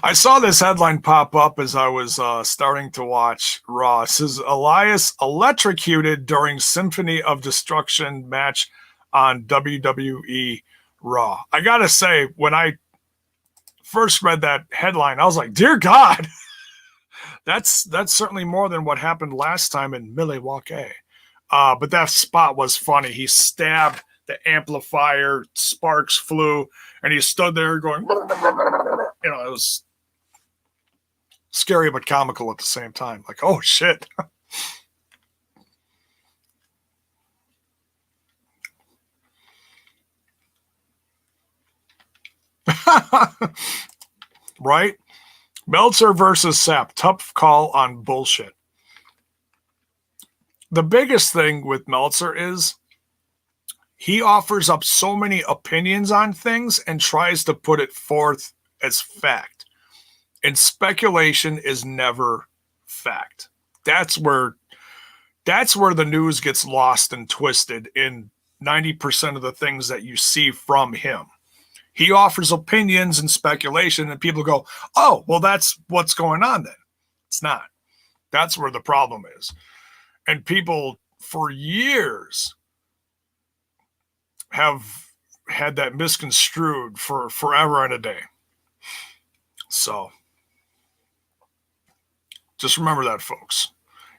I saw this headline pop up as I was starting to watch Raw. It says Elias electrocuted during Symphony of Destruction match on WWE Raw. I gotta say, when I first read that headline, I was like, "Dear God, that's certainly more than what happened last time in Milwaukee." But that spot was funny. He stabbed the amplifier, sparks flew, and he stood there going, you know, it was scary but comical at the same time. Like, oh shit. Right? Meltzer versus Sap. Tough call on bullshit. The biggest thing with Meltzer is he offers up so many opinions on things and tries to put it forth as fact. And speculation is never fact. That's where the news gets lost and twisted in 90% of the things that you see from him. He offers opinions and speculation, and people go, oh, well, that's what's going on then. It's not. That's where the problem is. And people for years have had that misconstrued for forever and a day. So just remember that, folks.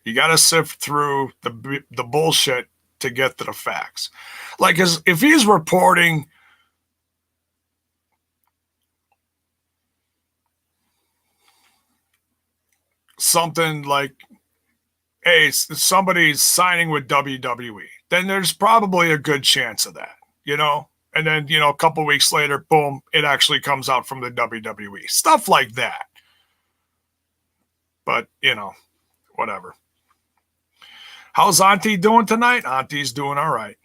You got to sift through the bullshit to get to the facts. Like, if he's reporting something like, hey, somebody's signing with WWE, then there's probably a good chance of that, you know? And then, you know, a couple weeks later, boom, it actually comes out from the WWE. Stuff like that. But, you know, whatever. How's Auntie doing tonight? Auntie's doing all right.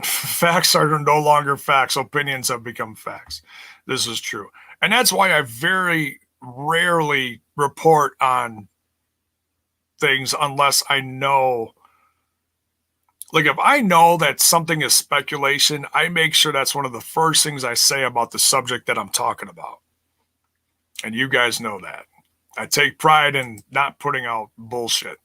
Facts are no longer facts. Opinions have become facts. This is true. And that's why I very rarely report on things unless I know. Like, if I know that something is speculation, I make sure that's one of the first things I say about the subject that I'm talking about. And you guys know that. I take pride in not putting out bullshit.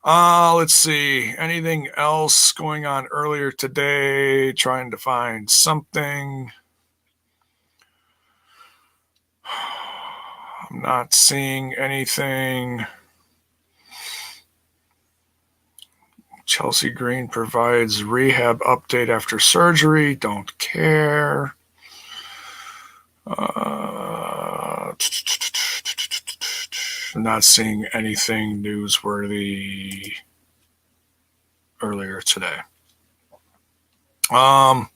Let's see. Anything else going on earlier today? Trying to find something. I'm not seeing anything. Chelsea Green provides rehab update after surgery. Don't care. Not seeing anything newsworthy earlier today. Oh,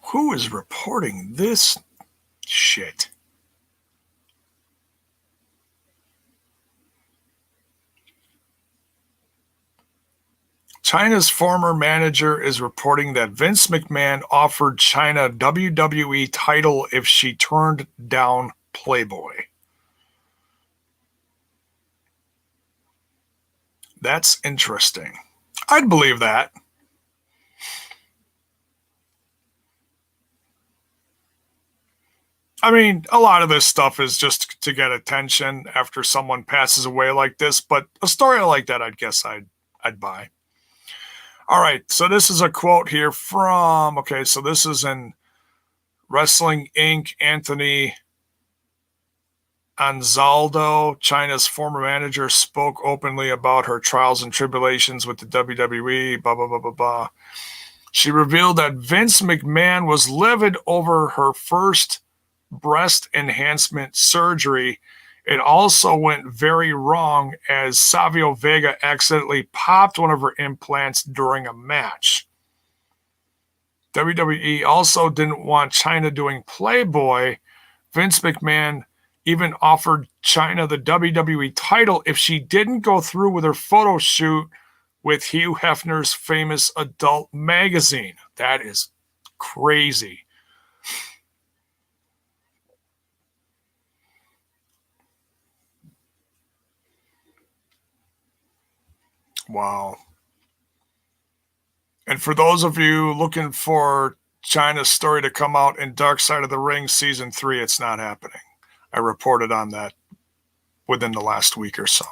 who is reporting this shit? China's former manager is reporting that Vince McMahon offered China WWE title if she turned down Playboy. That's interesting. I'd believe that. I mean, a lot of this stuff is just to get attention after someone passes away like this, but a story like that, I'd guess I'd buy. All right, so this is a quote here from, okay, so this is in Wrestling Inc. Anthony Anzaldo, China's former manager, spoke openly about her trials and tribulations with the WWE, blah, blah, blah, blah, blah. She revealed that Vince McMahon was livid over her first breast enhancement surgery. It also went very wrong as Savio Vega accidentally popped one of her implants during a match. WWE also didn't want China doing Playboy. Vince McMahon even offered China the WWE title if she didn't go through with her photo shoot with Hugh Hefner's famous adult magazine. That is crazy. Wow. And for those of you looking for China's story to come out in Dark Side of the Ring Season 3, it's not happening. I reported on that within the last week or so.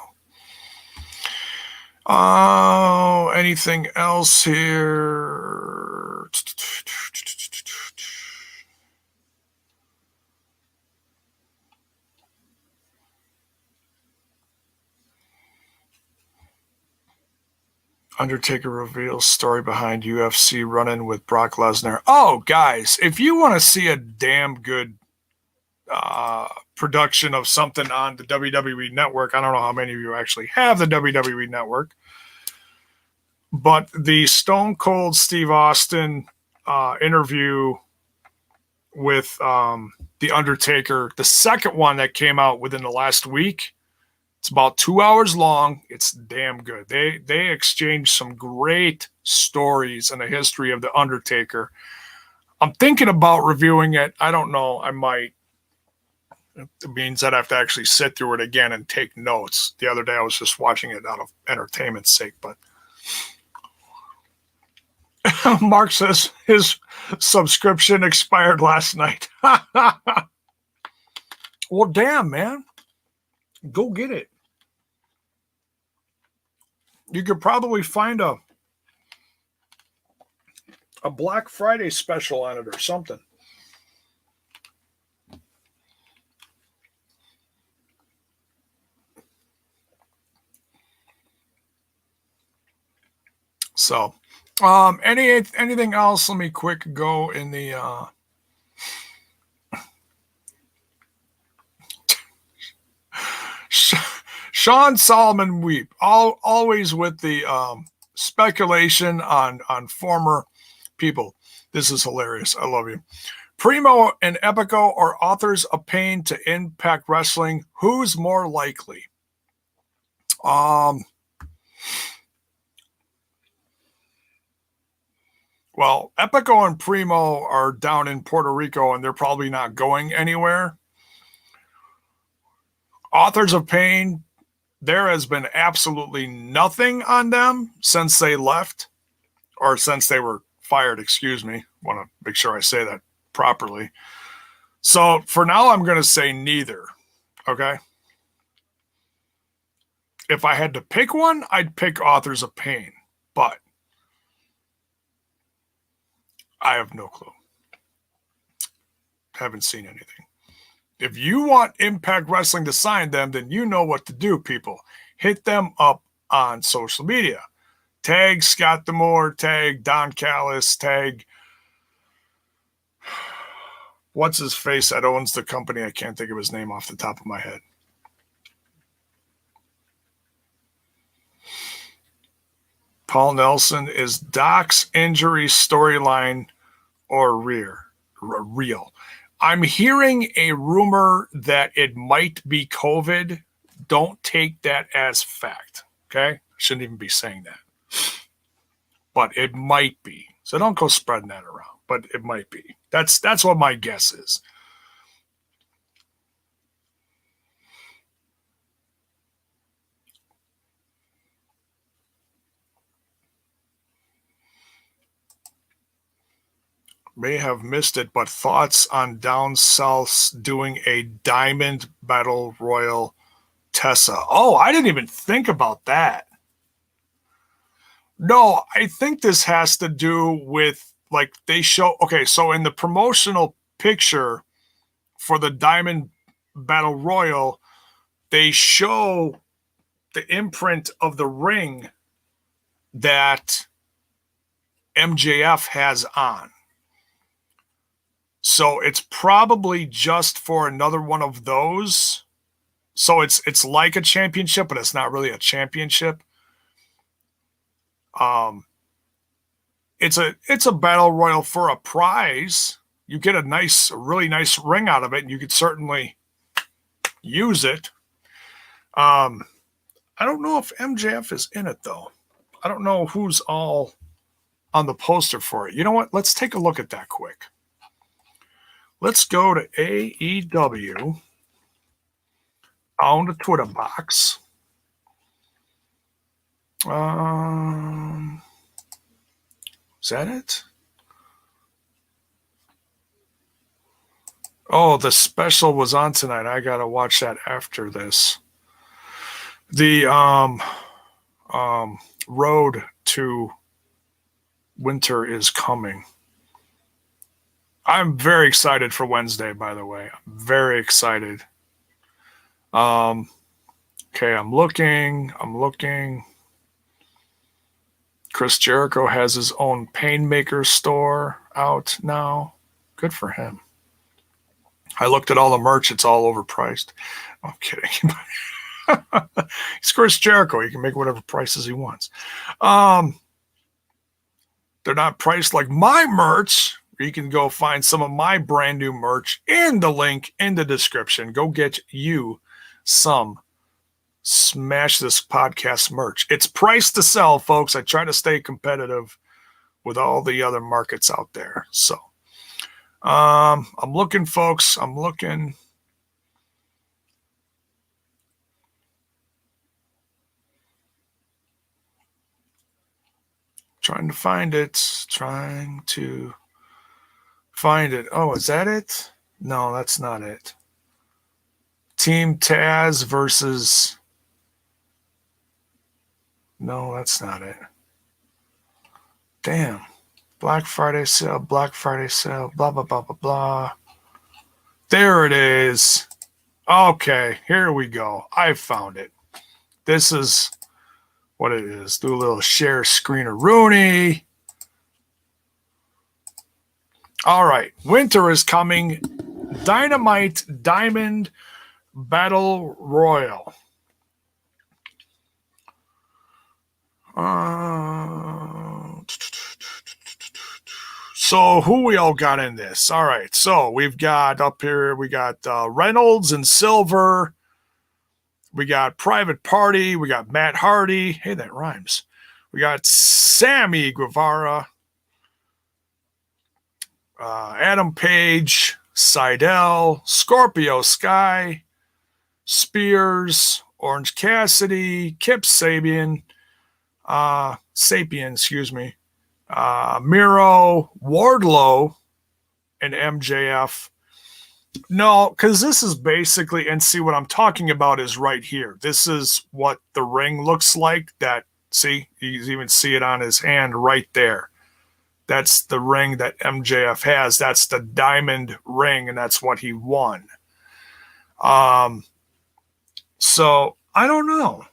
Oh, anything else here? Undertaker reveals story behind UFC run-in with Brock Lesnar. Oh, guys, if you want to see a damn good production of something on the WWE Network, I don't know how many of you actually have the WWE Network, but the Stone Cold Steve Austin interview with the Undertaker, the second one that came out within the last week, it's about 2 hours long. It's damn good. They exchanged some great stories in the history of the Undertaker. I'm thinking about reviewing it. I don't know. I might. It means that I have to actually sit through it again and take notes. The other day I was just watching it out of entertainment's sake, but Mark says his subscription expired last night. Well, damn, man. Go get it. You could probably find a Black Friday special on it or something. So, anything else? Let me quick go in the Sean Solomon weep always with the speculation on former people. This is hilarious. I love you. Primo and Epico are authors of pain to Impact Wrestling. Who's more likely? Well, Epico and Primo are down in Puerto Rico and they're probably not going anywhere. Authors of Pain, there has been absolutely nothing on them since they left or since they were fired, excuse me. Want to make sure I say that properly. So for now, I'm going to say neither. Okay. If I had to pick one, I'd pick Authors of Pain, but I have no clue. Haven't seen anything. If you want Impact Wrestling to sign them, then you know what to do, people. Hit them up on social media. Tag Scott D'Amore, tag Don Callis, tag what's his face that owns the company? I can't think of his name off the top of my head. Paul Nelson, is Doc's injury storyline or real? I'm hearing a rumor that it might be COVID. Don't take that as fact. Okay? Shouldn't even be saying that. But it might be. So don't go spreading that around. But it might be. That's what my guess is. May have missed it, but thoughts on Down South doing a Diamond Battle Royal Tessa? Oh, I didn't even think about that. No, I think this has to do with like they show. Okay, so in the promotional picture for the Diamond Battle Royal, they show the imprint of the ring that MJF has on. So it's probably just for another one of those. So it's like a championship, but it's not really a championship. It's a battle royal for a prize. You get a really nice ring out of it, and you could certainly use it. I don't know if MJF is in it though. I don't know who's all on the poster for it. You know what? Let's take a look at that quick. Let's go to AEW on the Twitter box. Is that it? Oh, the special was on tonight. I gotta watch that after this. The road to winter is coming. I'm very excited for Wednesday, by the way. I'm very excited. Okay, I'm looking. Chris Jericho has his own Painmaker store out now. Good for him. I looked at all the merch. It's all overpriced. I'm kidding. He's Chris Jericho. He can make whatever prices he wants. They're not priced like my merch. You can go find some of my brand new merch in the link in the description. Go get you some Smash This Podcast merch. It's priced to sell, folks. I try to stay competitive with all the other markets out there. So I'm looking, folks. I'm looking. Trying to find it. Oh, is that it? No, that's not it. Team Taz versus... No, that's not it. Damn. Black Friday sale, blah, blah, blah, blah, blah. There it is. Okay, here we go. I found it. This is what it is. Do a little share screener Rooney. All right. Winter is coming. Dynamite Diamond Battle Royal. So who we all got in this? All right. So we've got up here, we got Reynolds and Silver. We got Private Party. We got Matt Hardy. Hey, that rhymes. We got Sammy Guevara. Adam Page. Seidel. Scorpio Sky. Spears. Orange Cassidy. Kip Sabian. Miro, Wardlow, and MJF. No, because this is basically, and see what I'm talking about is right here. This is what the ring looks like. That, see, you even see it on his hand right there. That's the ring that MJF has. That's the diamond ring, and that's what he won. So I don't know.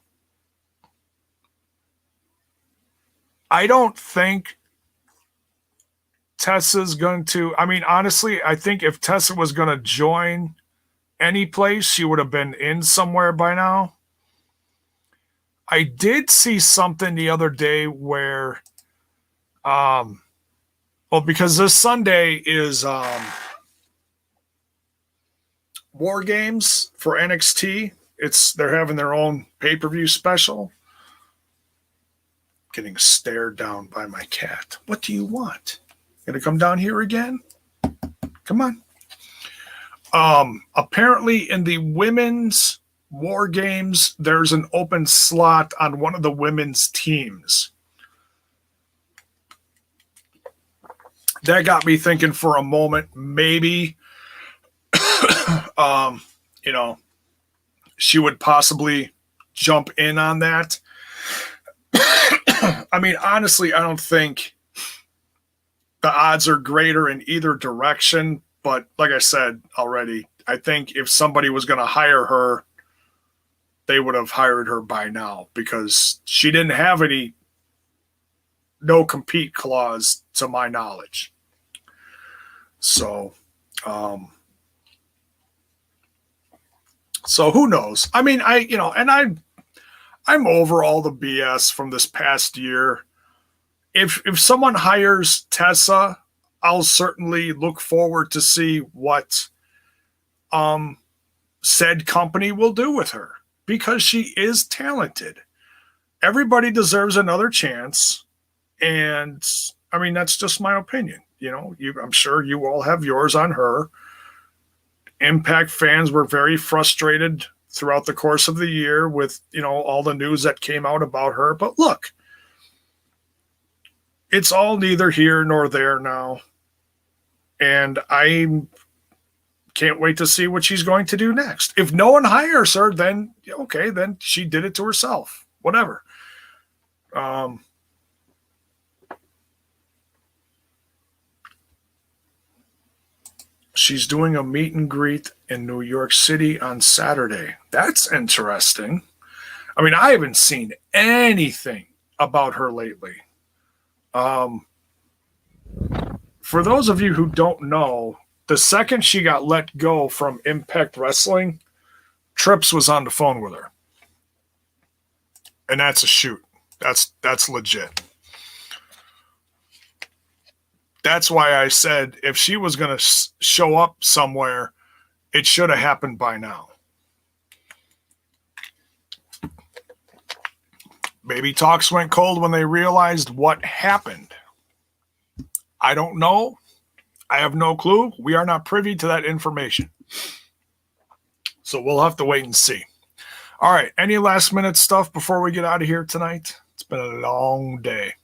I don't think Tessa's going to, I mean, honestly, I think if Tessa was going to join any place, she would have been in somewhere by now. I did see something the other day where, because this Sunday is War Games for NXT. They're having their own pay-per-view special. Getting stared down by my cat. What do you want? Gonna come down here again? Come on. Apparently in the women's War Games, there's an open slot on one of the women's teams. that got me thinking for a moment, maybe, you know, she would possibly jump in on that. I mean, honestly, I don't think the odds are greater in either direction. But like I said already, I think if somebody was going to hire her, they would have hired her by now because she didn't have any no compete clause to my knowledge. So, so who knows? I mean, I'm over all the BS from this past year. If someone hires Tessa, I'll certainly look forward to see what said company will do with her because she is talented. Everybody deserves another chance, and I mean that's just my opinion. I'm sure you all have yours on her. Impact fans were very frustrated throughout the course of the year with all the news that came out about her. But look, it's all neither here nor there now. And I can't wait to see what she's going to do next. If no one hires her, then okay, then she did it to herself. Whatever. She's doing a meet and greet in New York City on Saturday. That's interesting. I mean, I haven't seen anything about her lately. For those of you who don't know, the second she got let go from Impact Wrestling, Trips was on the phone with her. And that's a shoot. That's legit. That's why I said if she was going to show up somewhere, it should have happened by now. Maybe talks went cold when they realized what happened. I don't know. I have no clue. We are not privy to that information. So we'll have to wait and see. All right. Any last minute stuff before we get out of here tonight? It's been a long day.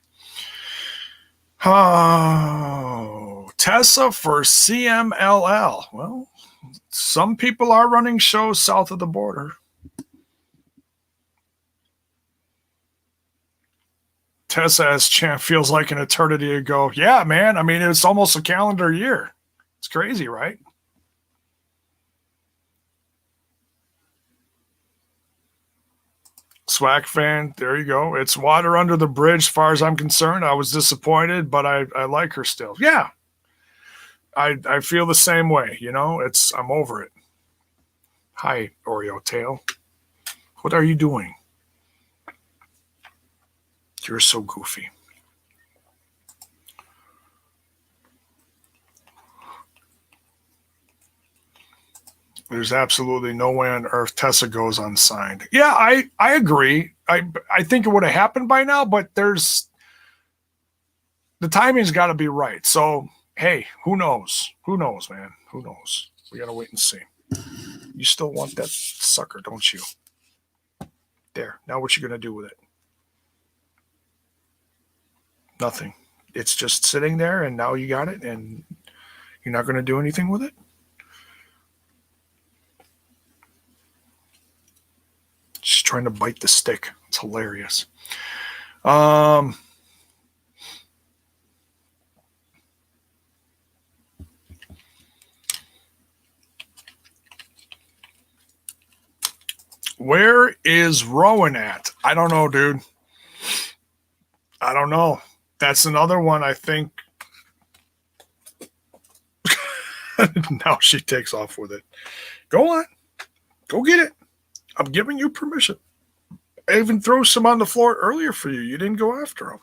Oh, Tessa for CMLL. Well, some people are running shows south of the border. Tessa as champ feels like an eternity ago. Yeah, man. I mean, it's almost a calendar year. It's crazy, right? Swag fan, there you go. It's water under the bridge as far as I'm concerned. I was disappointed, but I like her still. Yeah. I feel the same way, I'm over it. Hi, Oreo Tail. What are you doing? You're so goofy. There's absolutely no way on earth Tessa goes unsigned. Yeah, I agree. I think it would have happened by now, but the timing's got to be right. So, hey, who knows? Who knows, man? Who knows? We got to wait and see. You still want that sucker, don't you? There. Now what you going to do with it? Nothing. It's just sitting there, and now you got it, and you're not going to do anything with it? She's trying to bite the stick. It's hilarious. Where is Rowan at? I don't know, dude. I don't know. That's another one I think. Now she takes off with it. Go on. Go get it. I'm giving you permission. I even threw some on the floor earlier for you. You didn't go after them.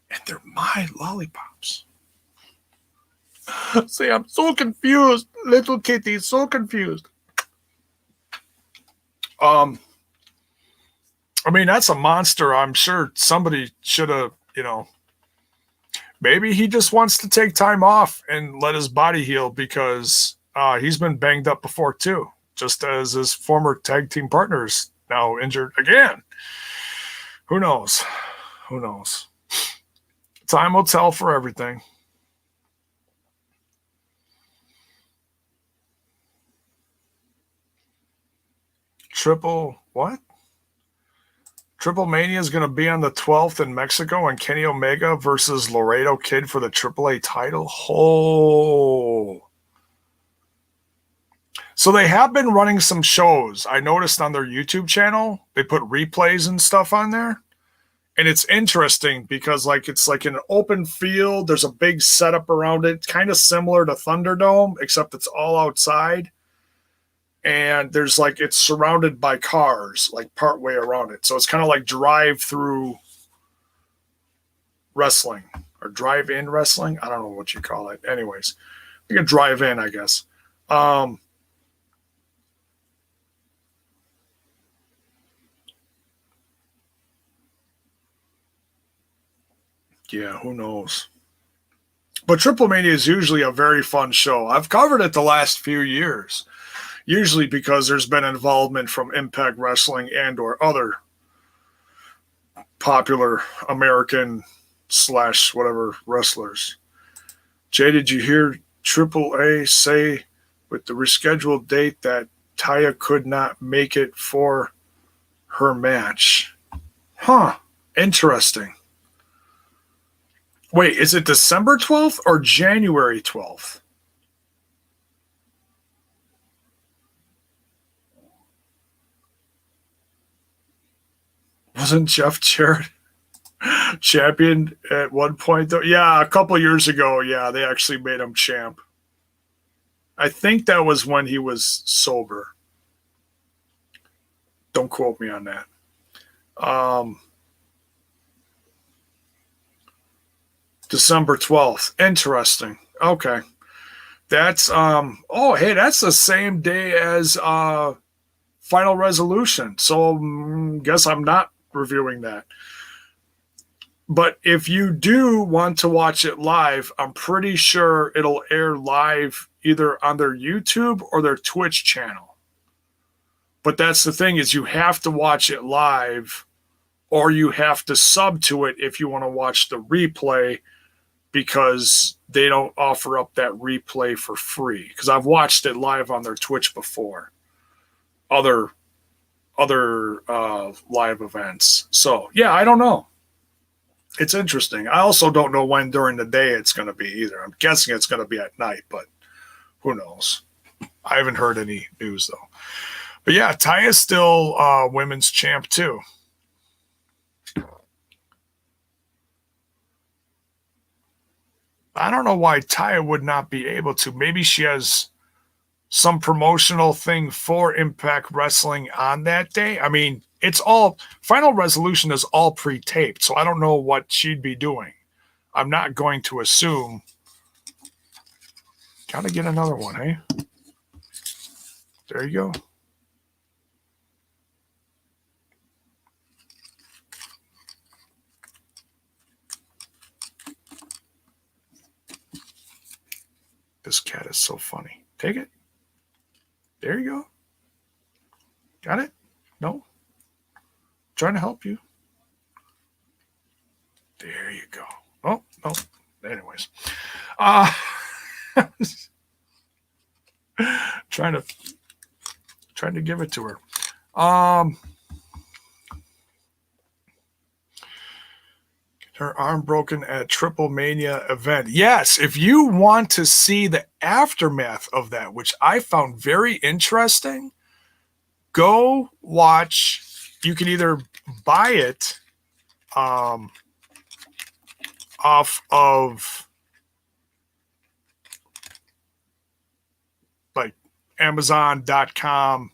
And they're my lollipops. See, I'm so confused. Little kitty, so confused. I mean, that's a monster. I'm sure somebody should have, maybe he just wants to take time off and let his body heal because he's been banged up before too, just as his former tag team partners now injured again. Who knows? Who knows? Time will tell for everything. Triple what? Triple Mania is going to be on the 12th in Mexico, and Kenny Omega versus Laredo Kid for the AAA title. Oh. So they have been running some shows. I noticed on their YouTube channel, they put replays and stuff on there. And it's interesting because it's like an open field. There's a big setup around it, kind of similar to Thunderdome, except it's all outside. And there's it's surrounded by cars, partway around it. So it's kind of like drive-through wrestling or drive-in wrestling. I don't know what you call it. Anyways, you can drive in, I guess. Yeah, who knows? But Triple Mania is usually a very fun show. I've covered it the last few years, usually because there's been involvement from Impact Wrestling and or other popular American / whatever wrestlers. Jay, did you hear AAA say with the rescheduled date that Taya could not make it for her match? Huh. Interesting. Wait, is it December 12th or January 12th? Wasn't Jeff Jarrett champion at one point, though? Yeah, a couple years ago, yeah, they actually made him champ. I think that was when he was sober. Don't quote me on that. December 12th. Interesting. Okay. That's that's the same day as Final Resolution. So guess I'm not reviewing that. But if you do want to watch it live, I'm pretty sure it'll air live either on their YouTube or their Twitch channel. But that's the thing, is you have to watch it live or you have to sub to it if you want to watch the replay, because they don't offer up that replay for free. Because I've watched it live on their Twitch before. Other live events. So, yeah, I don't know. It's interesting. I also don't know when during the day it's going to be either. I'm guessing it's going to be at night, but who knows? I haven't heard any news, though. But yeah, Taya's still women's champ, too. I don't know why Taya would not be able to. Maybe she has some promotional thing for Impact Wrestling on that day. I mean, it's all Final Resolution is all pre-taped, so I don't know what she'd be doing. I'm not going to assume. Gotta get another one, hey? There you go. This cat is so funny. Take it. There you go. Got it? No? Trying to help you. There you go. Oh, no. Anyways. Trying to give it to her. Her arm broken at Triple Mania event. Yes, if you want to see the aftermath of that, which I found very interesting, go watch. You can either buy it off of Amazon.com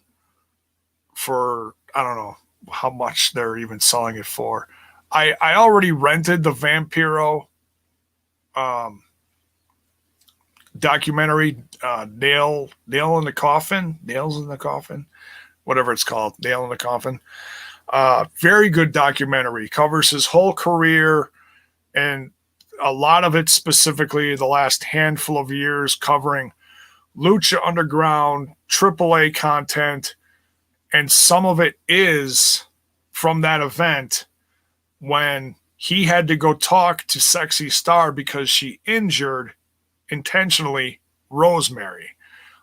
for, I don't know how much they're even selling it for. I already rented the Vampiro documentary, Nails in the Coffin, whatever it's called, Nail in the Coffin. Very good documentary. Covers his whole career, and a lot of it specifically the last handful of years, covering Lucha Underground, AAA content, and some of it is from that event when he had to go talk to Sexy Star because she injured intentionally Rosemary.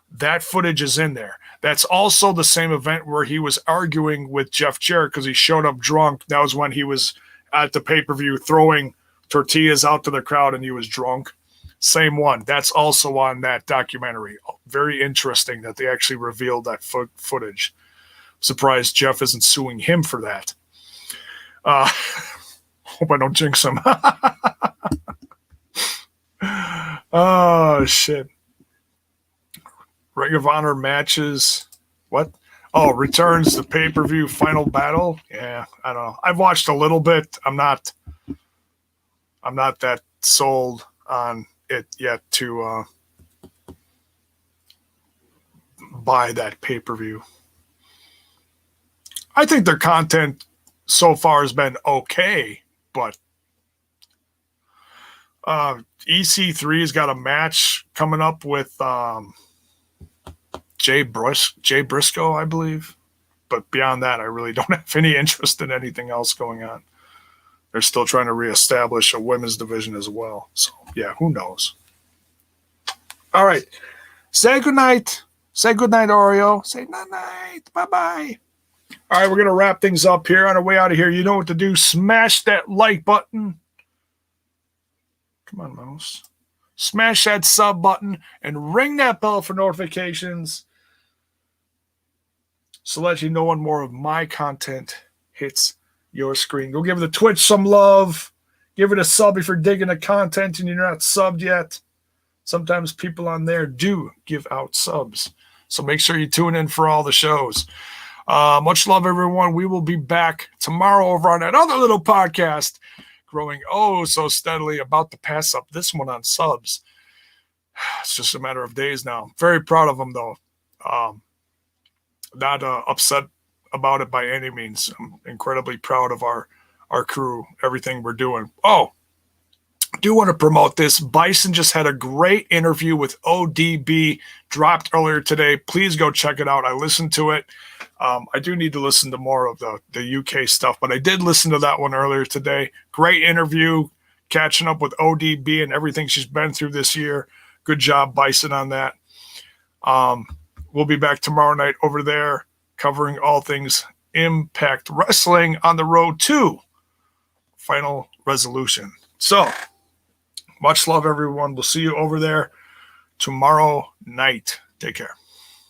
That footage is in there. That's also the same event where he was arguing with Jeff Jarrett because he showed up drunk. That was when he was at the pay-per-view throwing tortillas out to the crowd and he was drunk. Same one. That's also on that documentary. Very interesting that they actually revealed that footage. Surprised Jeff isn't suing him for that. Hope I don't jinx him. Oh, shit. Ring of Honor matches. What? Oh, returns the pay-per-view final battle. Yeah, I don't know. I've watched a little bit. I'm not that sold on it yet to buy that pay-per-view. I think their content so far has been okay, but EC3's got a match coming up with Jay Briscoe, I believe. But beyond that, I really don't have any interest in anything else going on. They're still trying to reestablish a women's division as well. So, yeah, who knows? All right. Say goodnight. Say goodnight, Oreo. Say night. Bye-bye. All right, we're going to wrap things up here. On our way out of here, you know what to do. Smash that like button. Come on, mouse. Smash that sub button and ring that bell for notifications so let you know when more of my content hits your screen. Go give the Twitch some love. Give it a sub if you're digging the content and you're not subbed yet. Sometimes people on there do give out subs. So make sure you tune in for all the shows. Much love, everyone. We will be back tomorrow over on that other little podcast, growing so steadily, about to pass up this one on subs. It's just a matter of days now. Very proud of them, though. Not upset about it by any means. I'm incredibly proud of our crew, everything we're doing. Oh, I do want to promote this. Bison just had a great interview with ODB, dropped earlier today. Please go check it out. I listened to it. I do need to listen to more of the UK stuff, but I did listen to that one earlier today. Great interview, catching up with ODB and everything she's been through this year. Good job, Bison, on that. We'll be back tomorrow night over there covering all things Impact Wrestling on the road to Final Resolution. So, much love, everyone. We'll see you over there tomorrow night. Take care.